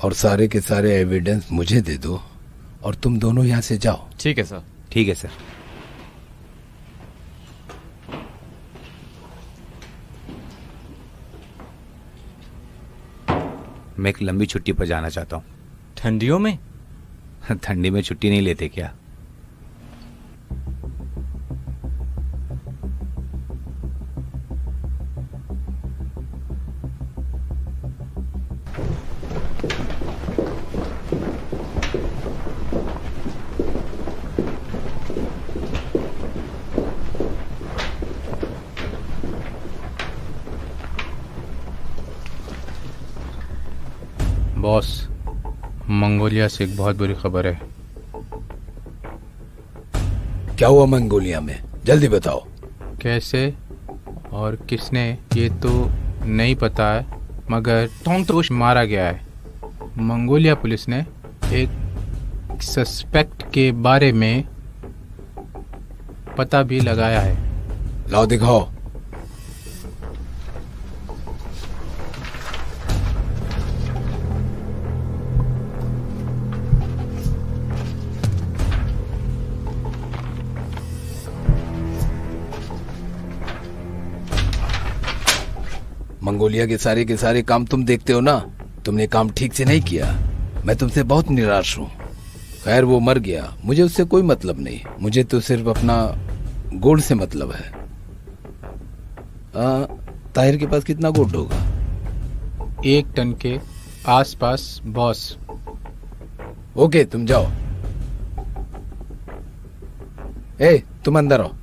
और सारे के सारे एविडेंस मुझे दे दो और तुम दोनों यहाँ से जाओ। ठीक है सर। ठीक है सर। मैं एक लंबी छुट्टी पर जाना चाहता हूँ। ठंडियों में? ठंडी में छुट्टी नहीं लेते क्या? बॉस, मंगोलिया से एक बहुत बुरी खबर है। क्या हुआ मंगोलिया में? जल्दी बताओ। कैसे और किसने ये तो नहीं पता है, मगर टोंगतोश मारा गया है। मंगोलिया पुलिस ने एक सस्पेक्ट के बारे में पता भी लगाया है। लाओ दिखाओ। मंगोलिया के सारे काम तुम देखते हो ना। तुमने काम ठीक से नहीं किया। मैं तुमसे बहुत निराश हूँ। खैर वो मर गया, मुझे उससे कोई मतलब नहीं। मुझे तो सिर्फ अपना गोल्ड से मतलब है। ताहिर के पास कितना गोल्ड होगा? 1 टन के आसपास बॉस। ओके, तुम जाओ। ए, तुम अंदर आओ।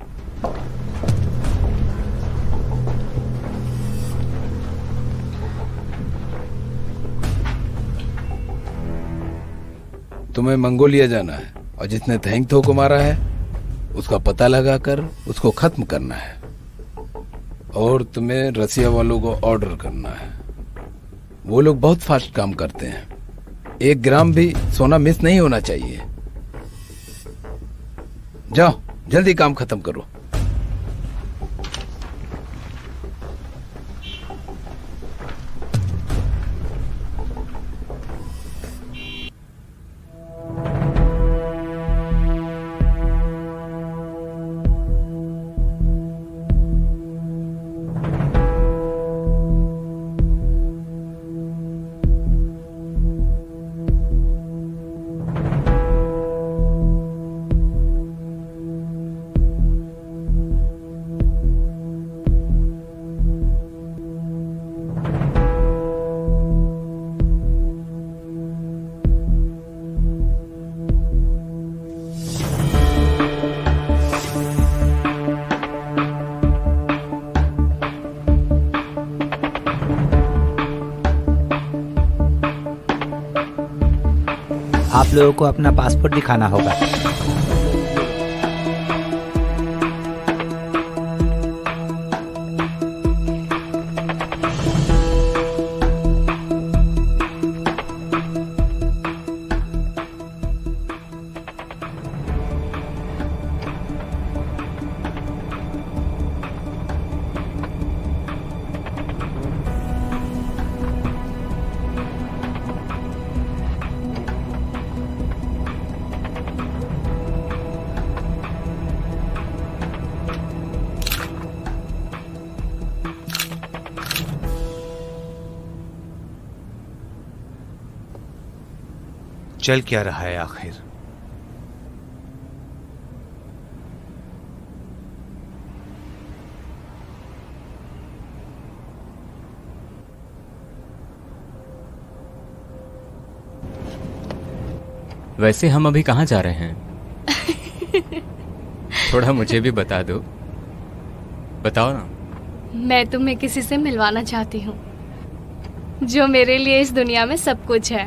तुम्हें मंगोलिया जाना है और जिसने थैंगथो को मारा है उसका पता लगाकर उसको खत्म करना है, और तुम्हें रसिया वालों को ऑर्डर करना है। वो लोग बहुत फास्ट काम करते हैं। 1 ग्राम भी सोना मिस नहीं होना चाहिए। जाओ, जल्दी काम खत्म करो। आप लोगों को अपना पासपोर्ट दिखाना होगा। चल क्या रहा है आखिर? वैसे हम अभी कहाँ जा रहे हैं? थोड़ा मुझे भी बता दो, बताओ ना। मैं तुम्हें किसी से मिलवाना चाहती हूँ जो मेरे लिए इस दुनिया में सब कुछ है।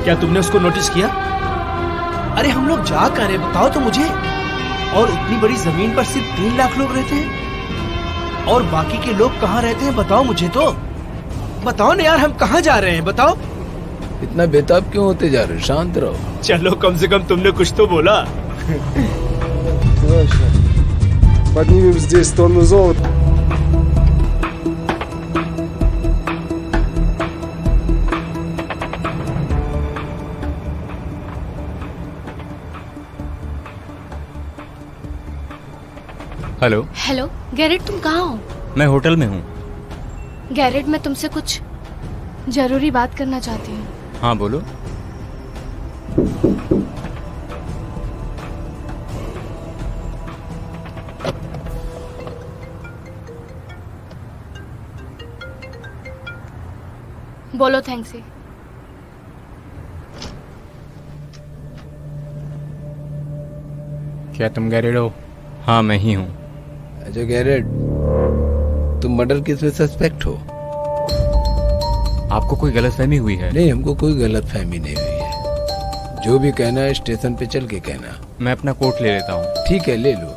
क्या तुमने उसको नोटिस किया? अरे हम लोग जा कर रहे बताओ तो मुझे। और इतनी बड़ी जमीन पर सिर्फ 3 लाख लोग रहते हैं और बाकी के लोग कहाँ रहते हैं बताओ मुझे तो। बताओ ना यार, हम कहाँ जा रहे हैं बताओ। इतना बेताब क्यों होते जा रहे हो? शांत रहो। चलो कम से कम तुमने कुछ तो बोला। Поднимем здесь тонну золота. हेलो। हेलो गैरेट, तुम कहाँ हो? मैं होटल में हूँ। गैरेट, मैं तुमसे कुछ जरूरी बात करना चाहती हूँ। हाँ बोलो। बोलो थैंक्स। क्या तुम गैरेट हो? हाँ मैं ही हूँ। अच्छा गैरेट, तुम मर्डर केस में सस्पेक्ट हो? आपको कोई गलतफहमी हुई है? नहीं, हमको कोई गलतफहमी नहीं हुई है। जो भी कहना है स्टेशन पे चल के कहना। मैं अपना कोट ले लेता हूँ। ठीक है, ले लो।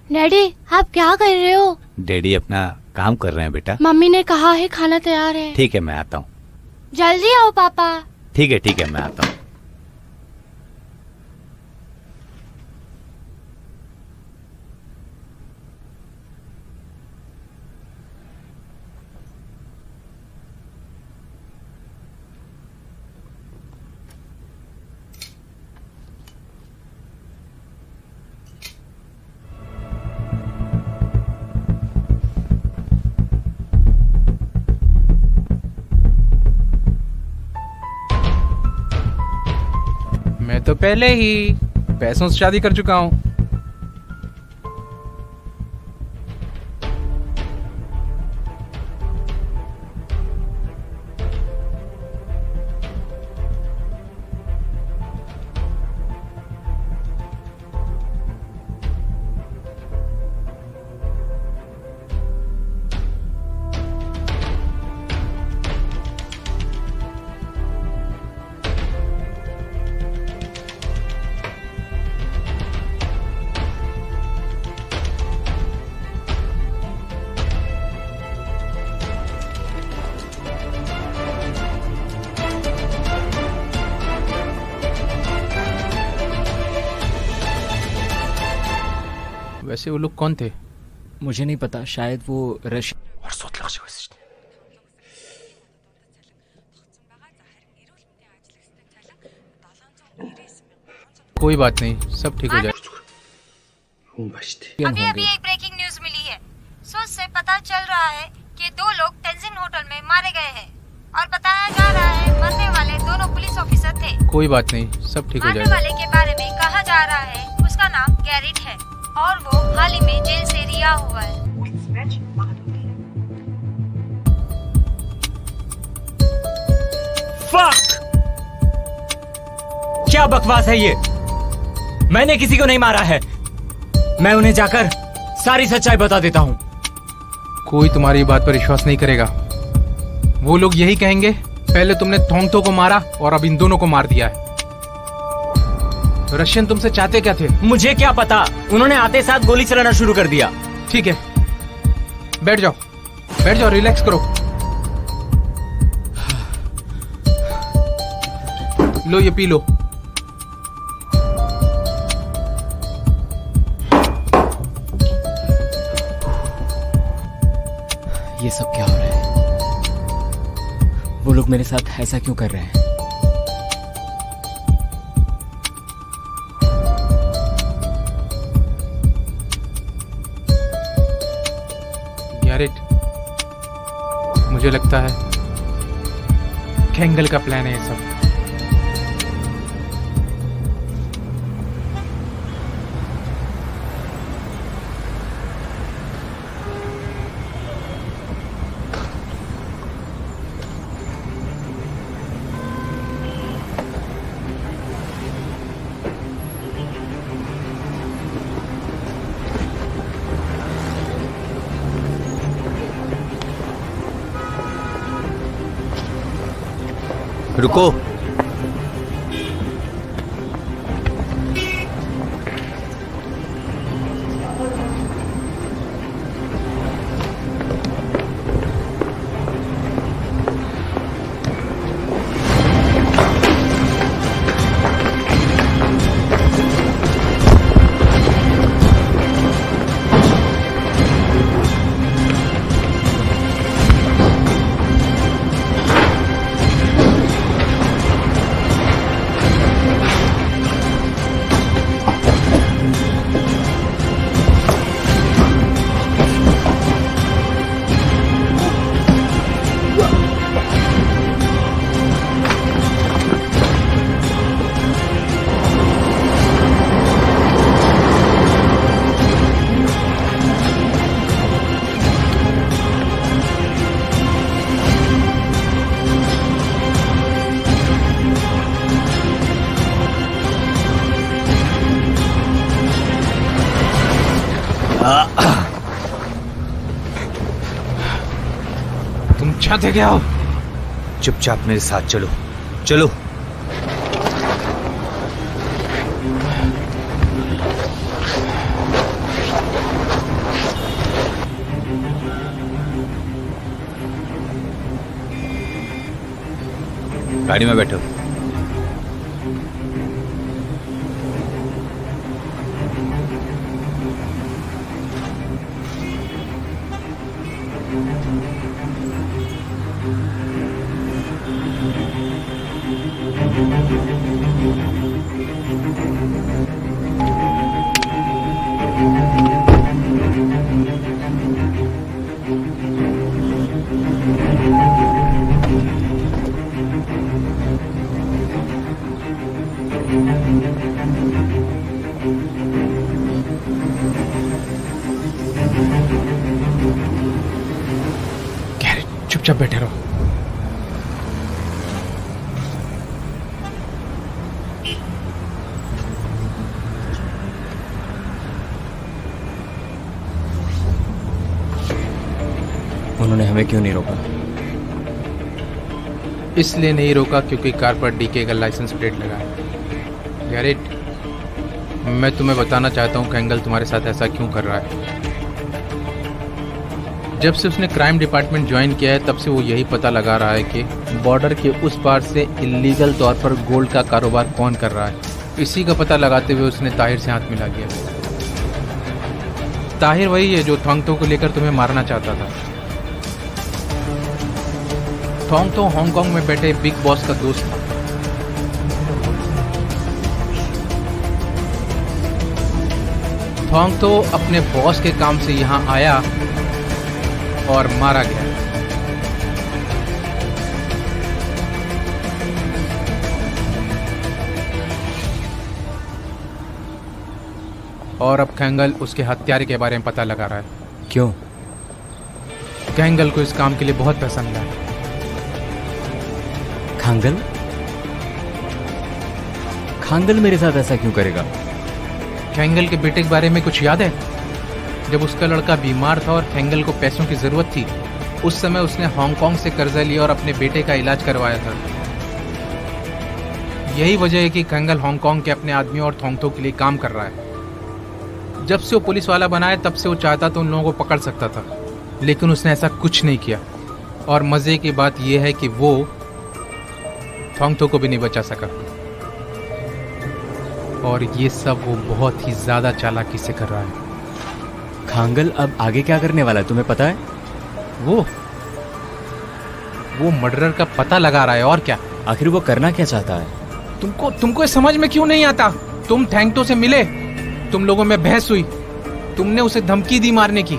डैडी, आप क्या कर रहे हो? डैडी अपना काम कर रहे हैं बेटा। मम्मी ने कहा है खाना तैयार है। ठीक है, मैं आता हूँ। जल्दी आओ पापा। ठीक है, मैं आता हूँ। मैं तो पहले ही पैसों से शादी कर चुका हूँ। वैसे वो लोग कौन थे? मुझे नहीं पता, शायद वो रश। कोई बात नहीं, सब ठीक हो जाए। अभी अभी एक ब्रेकिंग न्यूज मिली है। सोच से पता चल रहा है कि 2 लोग तेंजिन होटल में मारे गए हैं और बताया जा रहा है मरने वाले दोनों पुलिस ऑफिसर थे। कोई बात नहीं, सब ठीक हो मारने जाए। वाले के बारे में कहा जा रहा है उसका नाम गैरिट है और वो हाल ही में जेल से रिहा हुआ है। क्या बकवास है ये? मैंने किसी को नहीं मारा है। मैं उन्हें जाकर सारी सच्चाई बता देता हूँ। कोई तुम्हारी बात पर विश्वास नहीं करेगा। वो लोग यही कहेंगे पहले तुमने थोंगतो को मारा और अब इन दोनों को मार दिया है। रशियन तुमसे चाहते क्या थे? मुझे क्या पता, उन्होंने आते साथ गोली चलाना शुरू कर दिया। ठीक है, बैठ जाओ, बैठ जाओ, रिलैक्स करो। लो ये पी लो। ये सब क्या हो रहा है? वो लोग मेरे साथ ऐसा क्यों कर रहे हैं? गैरेट, मुझे लगता है खेंगल का प्लान है ये सब। रुको। तुम छत क्या हो? चुपचाप मेरे साथ चलो, चलो। गाड़ी में बैठो। चुपचाप बैठे रहो। उन्होंने हमें क्यों नहीं रोका? इसलिए नहीं रोका क्योंकि कार पर डीके का लाइसेंस प्लेट लगा है। गैरेट, मैं तुम्हें बताना चाहता हूँ कैंगल तुम्हारे साथ ऐसा क्यों कर रहा है। जब से उसने क्राइम डिपार्टमेंट ज्वाइन किया है तब से वो यही पता लगा रहा है कि बॉर्डर के उस पार से इलीगल तौर पर गोल्ड का कारोबार कौन कर रहा है। इसी का पता लगाते हुए उसने ताहिर से हाथ मिला दिया। ताहिर वही है जो थोंगतो को लेकर तुम्हें मारना चाहता था। थोंगतो हांगकांग में बैठे बिग बॉस का दोस्त था। थोंगतो अपने बॉस के काम से यहाँ आया और मारा गया। और अब कैंगल उसके हत्यारे के बारे में पता लगा रहा है। क्यों? कैंगल को इस काम के लिए बहुत पैसा मिला है। खांगल? खांगल मेरे साथ ऐसा क्यों करेगा? कैंगल के बेटे के बारे में कुछ याद है? जब उसका लड़का बीमार था और कैंगल को पैसों की जरूरत थी, उस समय उसने हांगकांग से कर्जा लिया और अपने बेटे का इलाज करवाया था। यही वजह है कि कैंगल हांगकांग के अपने आदमियों और थोंगतो के लिए काम कर रहा है। जब से वो पुलिस वाला बना है तब से वो चाहता तो उन लोगों को पकड़ सकता था, लेकिन उसने ऐसा कुछ नहीं किया। और मजे की बात यह है कि वो थोंगतो को भी नहीं बचा सका। और ये सब वो बहुत ही ज्यादा चालाकी से कर रहा है। खांगल अब आगे क्या करने वाला है तुम्हें पता है? वो मर्डरर का पता लगा रहा है। और क्या? आखिर वो करना क्या चाहता है? तुमको समझ में क्यों नहीं आता? तुम थोंगतो से मिले, तुम लोगों में बहस हुई, तुमने उसे धमकी दी मारने की,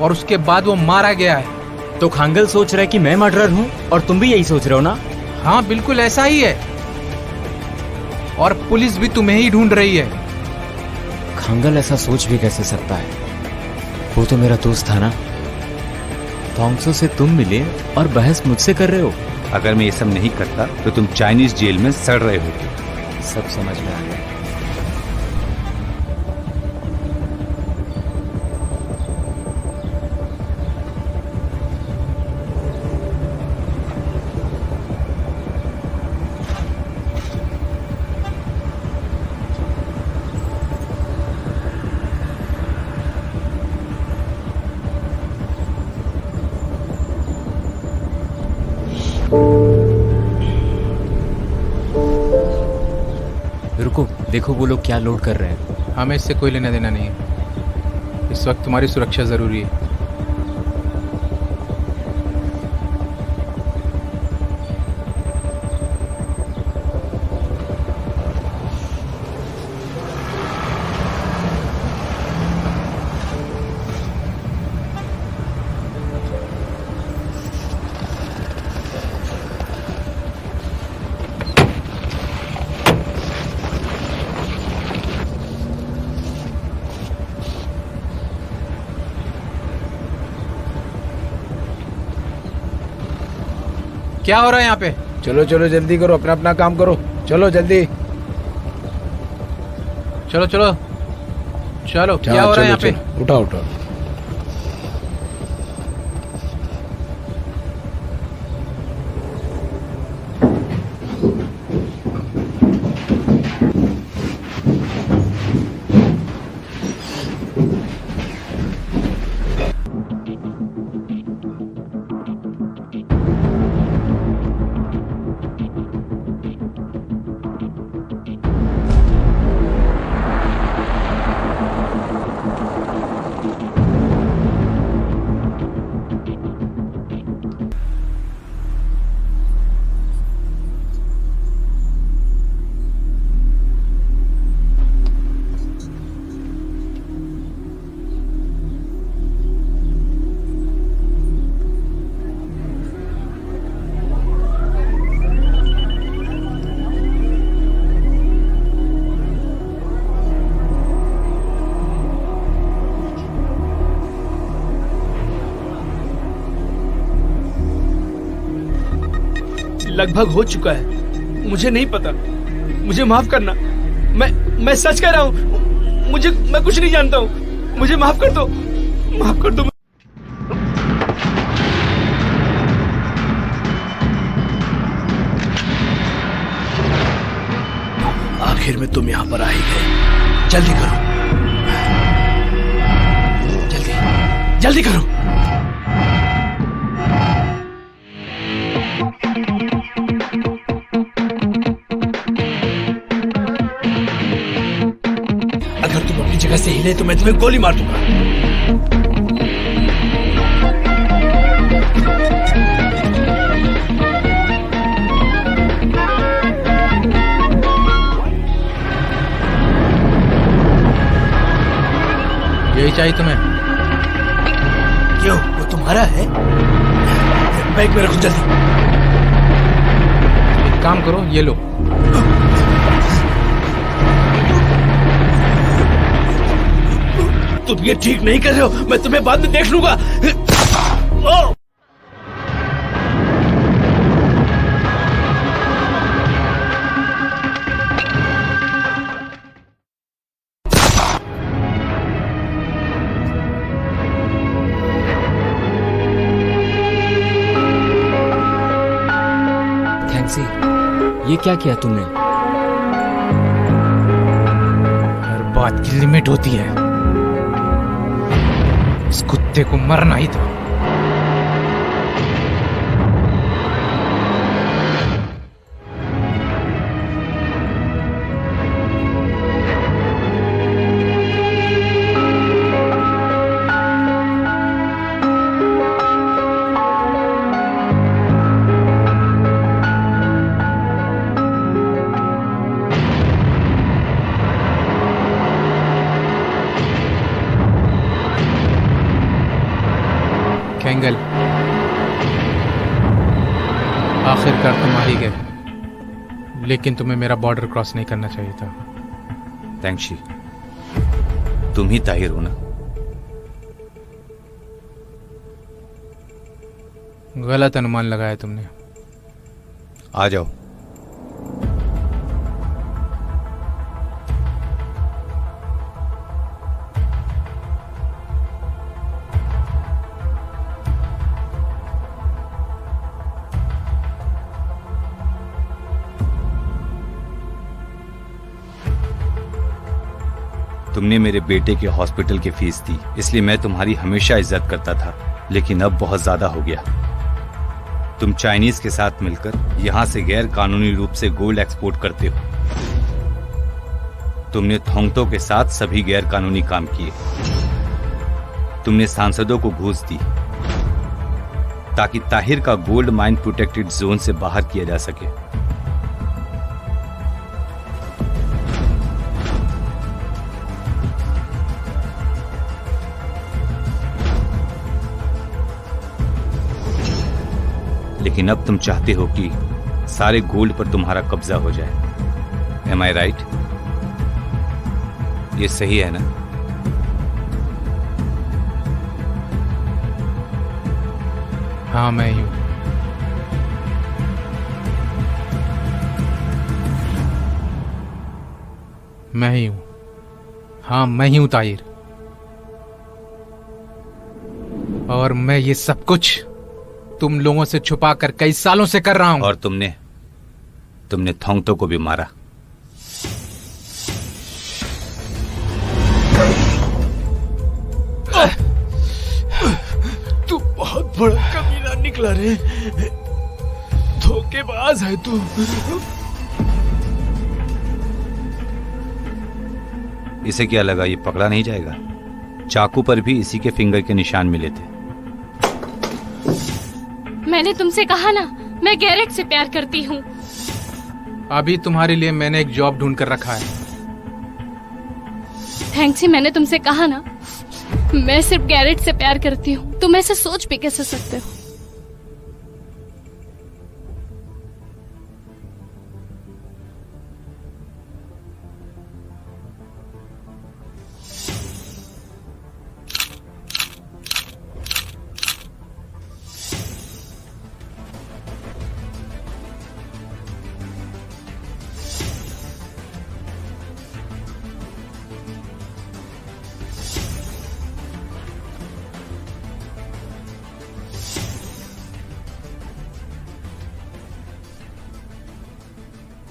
और उसके बाद वो मारा गया है। तो खांगल सोच रहा है कि मैं मर्डरर हूँ और तुम भी यही सोच रहे हो ना? हाँ, बिल्कुल ऐसा ही है। और पुलिस भी तुम्हें ही ढूंढ रही है। खांगल ऐसा सोच भी कैसे सकता है? वो तो मेरा दोस्त था ना। थोंगतो से तुम मिले और बहस मुझसे कर रहे हो। अगर मैं ये सब नहीं करता तो तुम चाइनीज जेल में सड़ रहे होते। सब समझ में आ गया। देखो देखो वो लोग क्या लोड कर रहे हैं। हमें इससे कोई लेना देना नहीं है। इस वक्त तुम्हारी सुरक्षा जरूरी है। क्या हो रहा है यहाँ पे? चलो चलो जल्दी करो, अपना अपना काम करो, चलो जल्दी। चलो चलो चलो, क्या हो रहा है यहाँ पे? उठाओ उठाओ। लगभग हो चुका है, मुझे नहीं पता, मुझे माफ करना। मैं सच कह रहा हूँ, मैं कुछ नहीं जानता हूँ, मुझे माफ कर दो, माफ कर दो। आखिर में तुम यहाँ पर आ ही गए। जल्दी करो, जल्दी जल्दी करो। अगर तुम अपनी जगह से हिले तो मैं तुम्हें गोली मार दूंगा। यही चाहिए तुम्हें? क्यों, वो तुम्हारा है? बैग में रखो जल्दी। एक काम करो, ये लो। तुम ये ठीक नहीं कर रहे हो, मैं तुम्हें बाद में देख लूंगा। थैंक्सी, ये क्या किया तुमने? हर बात की लिमिट होती है। इस कुत्ते को मरना ही था। कैंगल, आखिरकार तुम आ ही गए, लेकिन तुम्हें मेरा बॉर्डर क्रॉस नहीं करना चाहिए था। थैंक्सी, तुम ही ताहिर हो ना? गलत अनुमान लगाया तुमने। आ जाओ। तुमने मेरे बेटे के हॉस्पिटल की फीस दी, इसलिए मैं तुम्हारी हमेशा इज्जत करता था, लेकिन अब बहुत ज्यादा हो गया। तुम चाइनीज के साथ मिलकर यहां से गैर कानूनी रूप से गोल्ड एक्सपोर्ट करते हो। तुमने थोंगतों के साथ सभी गैर कानूनी काम किए। तुमने सांसदों को घूस दी ताकि ताहिर का गोल्ड माइन प्रोटेक्टेड जोन से बाहर किया जा सके। लेकिन अब तुम चाहते हो कि सारे गोल्ड पर तुम्हारा कब्जा हो जाए। एम आई राइट? ये सही है ना? हाँ मैं ही हूं। मैं ही हूं। हाँ मैं ही हूं ताहिर। और मैं ये सब कुछ तुम लोगों से छुपा कर कई सालों से कर रहा हूं। और तुमने थोंगतों को भी मारा। तू बहुत बड़ा कमीना निकला रे, धोखेबाज है तू। इसे क्या लगा ये पकड़ा नहीं जाएगा? चाकू पर भी इसी के फिंगर के निशान मिले थे। मैंने तुमसे कहा ना, मैं गैरेट से प्यार करती हूँ। अभी तुम्हारे लिए मैंने एक जॉब ढूंढ कर रखा है। थैंक्स ही मैंने तुमसे कहा ना, मैं सिर्फ गैरेट से प्यार करती हूँ। तुम ऐसे सोच भी कैसे सकते हो?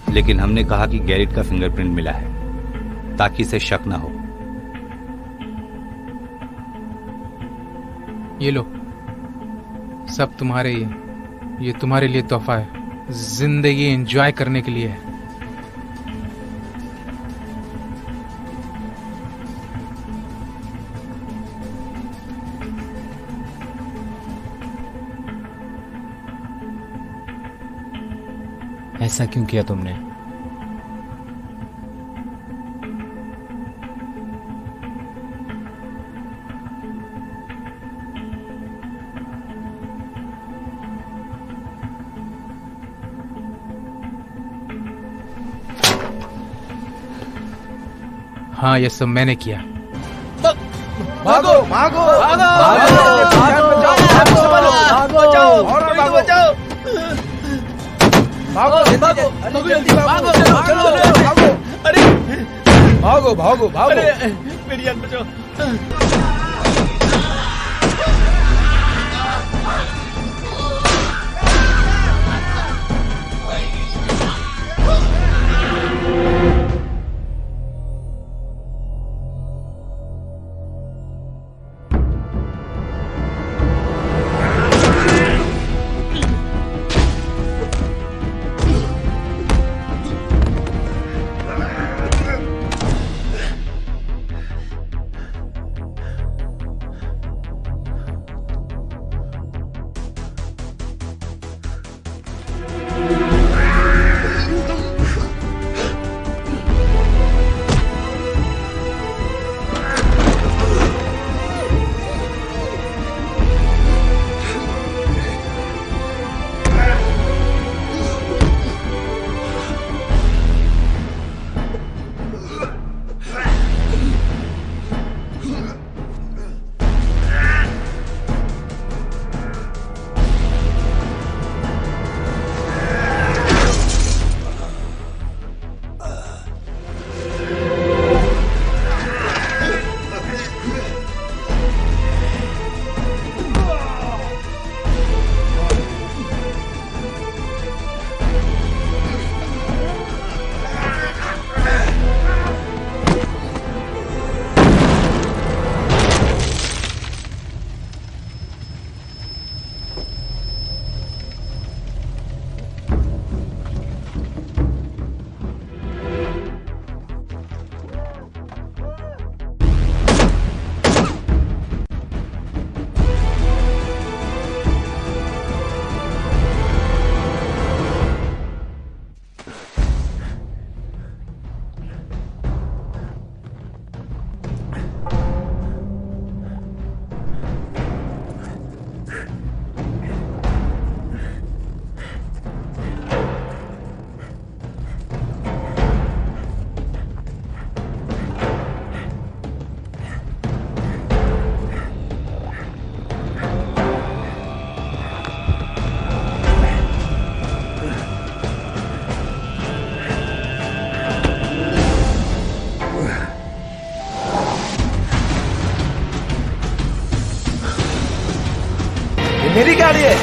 लेकिन हमने कहा कि गैरेट का फिंगरप्रिंट मिला है ताकि इसे शक ना हो। ये लो, सब तुम्हारे ये तुम्हारे लिए तोहफा है। जिंदगी एंजॉय करने के लिए है। ऐसा क्यों किया तुमने? हाँ ये सब मैंने किया। भागो भागो भागो बचाओ। भागो जल्दी भागो, चलो भागो। अरे भागो भागो भागो, मेरी जान बचाओ। ये मेरी गाड़ी है।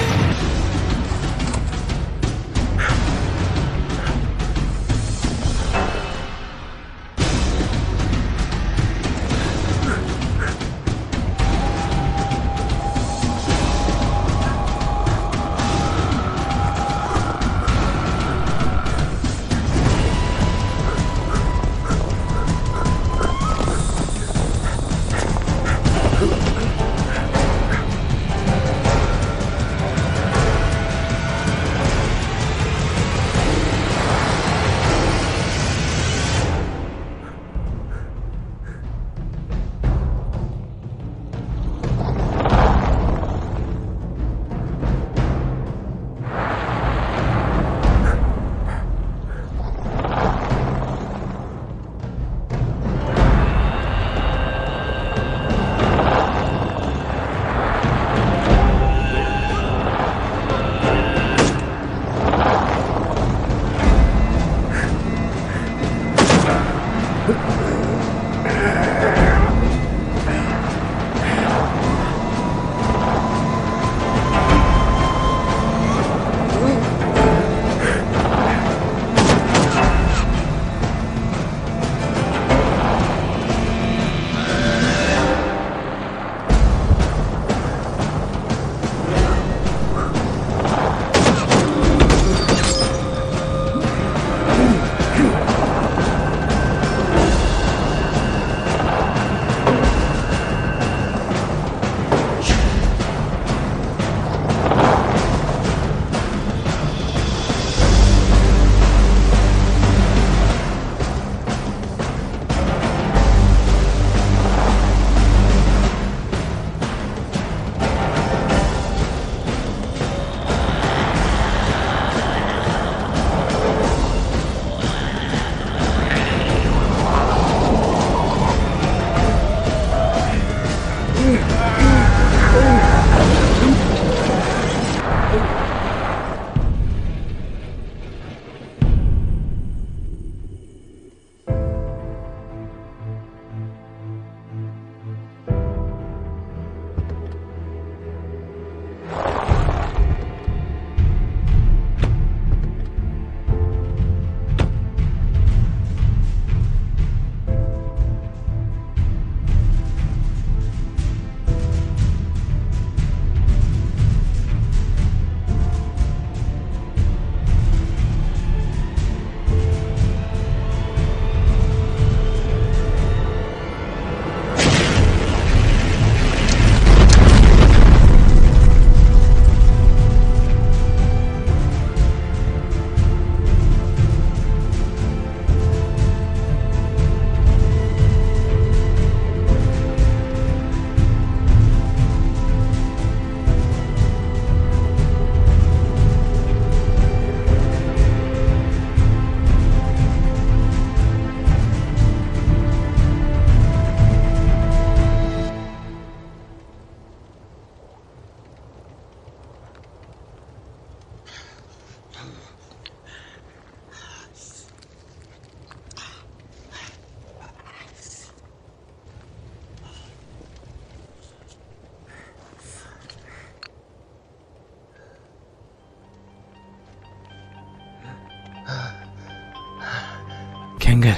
खेंगर,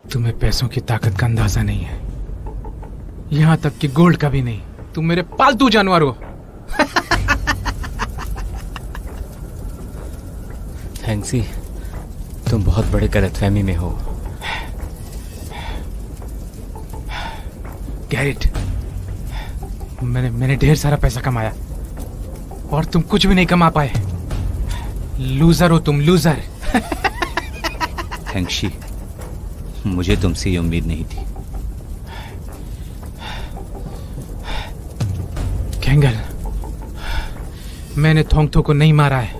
तुम्हें पैसों की ताकत का अंदाजा नहीं है, यहां तक कि गोल्ड का भी नहीं। तुम मेरे पालतू जानवर हो। थैंक्सी, तुम बहुत बड़े गलतफहमी में हो। गैरेट, मैंने ढेर सारा पैसा कमाया और तुम कुछ भी नहीं कमा पाए। लूजर हो तुम, लूजर। थैंक्सी, मुझे तुमसे ये उम्मीद नहीं थी। खेंगल, मैंने थोंगथो को नहीं मारा है।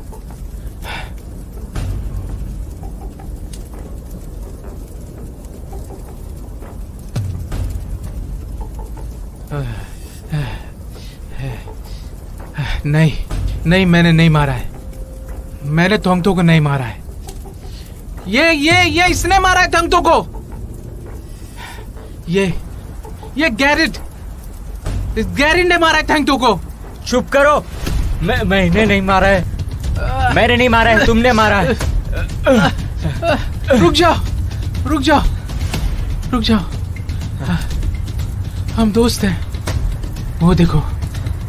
नहीं नहीं, मैंने नहीं मारा है। मैंने थोंगथो को नहीं मारा है। ये इसने मारा है थोंगथो को। ये गैरिट ने मारा है थोंगथो को। चुप करो। मैंने नहीं मारा है। मैंने नहीं मारा है, तुमने मारा है। रुक जाओ। हम दोस्त हैं। वो देखो,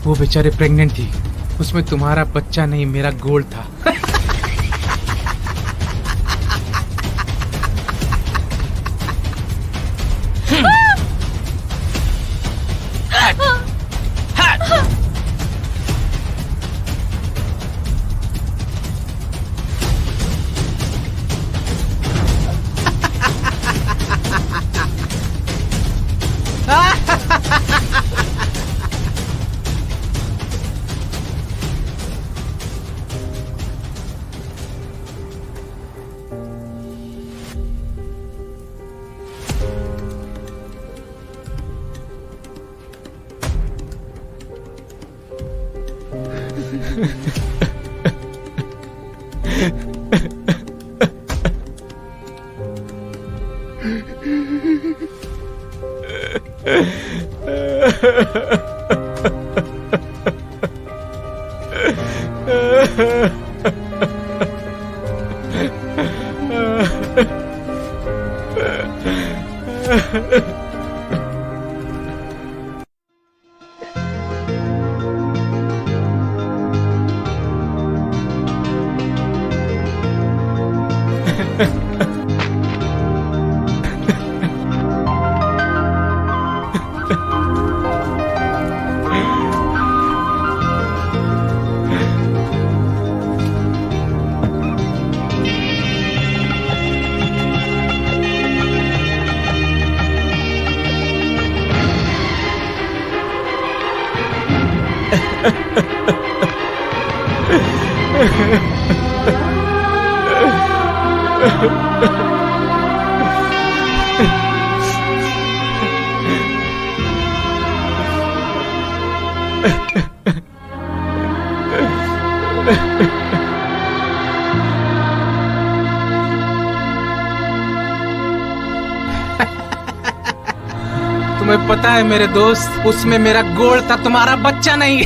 वो बेचारे प्रेग्नेंट थी। उसमें तुम्हारा बच्चा नहीं, मेरा गोल्ड था। तुम्हें पता है मेरे दोस्त, उसमें मेरा गोल्ड था, तुम्हारा बच्चा नहीं।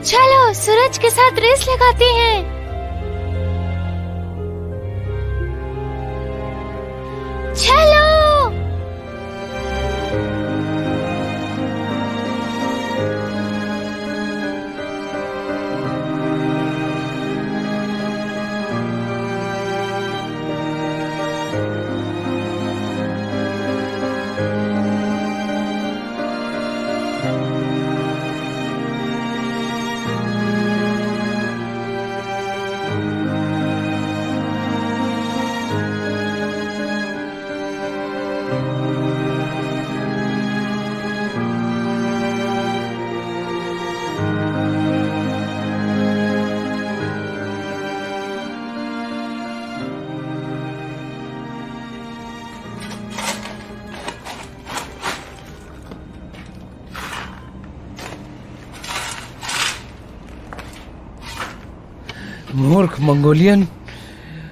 चलो सूरज के साथ रेस लगाते हैं। चलो मूर्ख मंगोलियन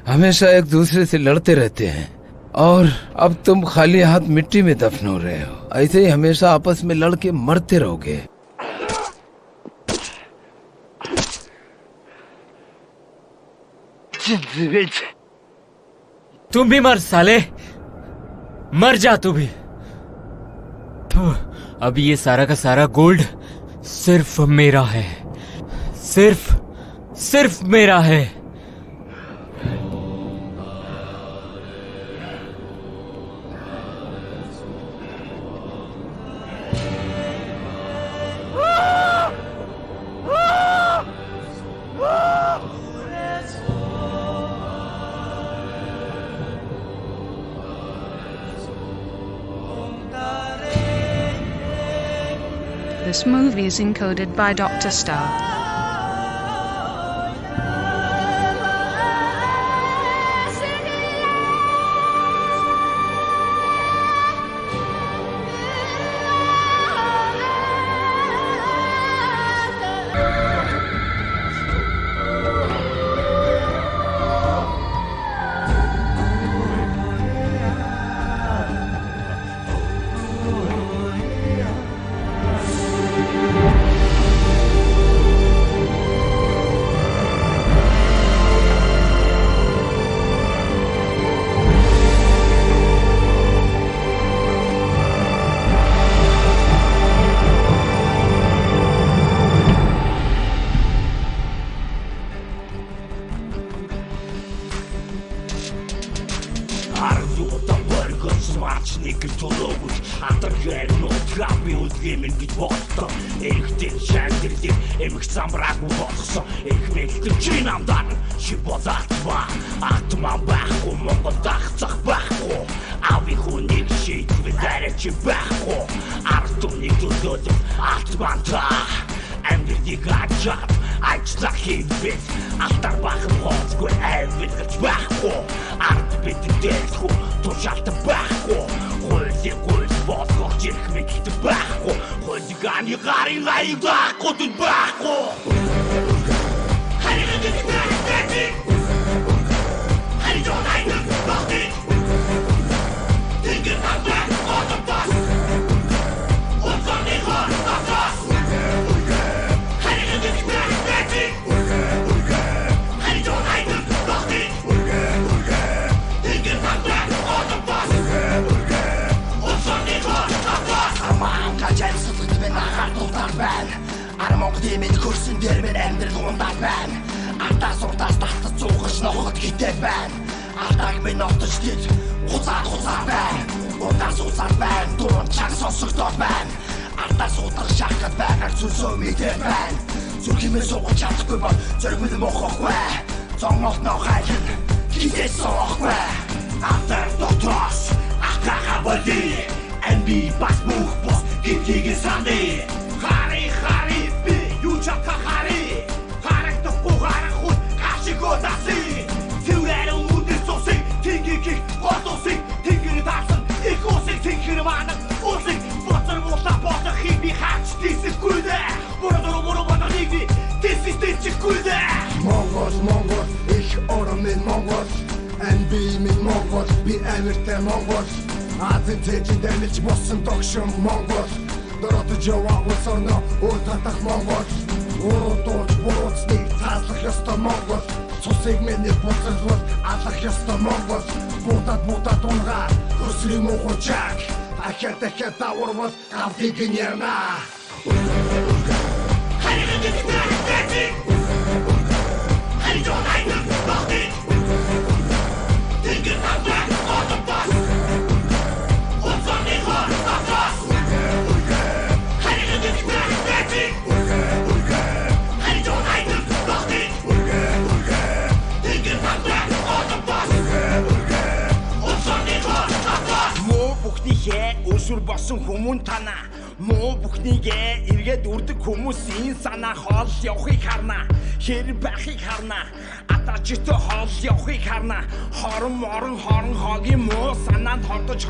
हमेशा एक दूसरे से लड़ते रहते हैं और अब तुम खाली हाथ मिट्टी में दफन हो रहे हो। ऐसे ही हमेशा आपस में लड़ के मरते रहोगे। तुम भी मर साले, मर जा तू भी। अब ये सारा का सारा गोल्ड सिर्फ मेरा है, सिर्फ मेरा है। This movie is encoded by Dr. Star.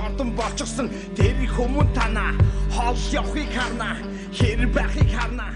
Хортон болчихсон тэр хүмүүн танаа хоол явахыг харна хэр байхыг харна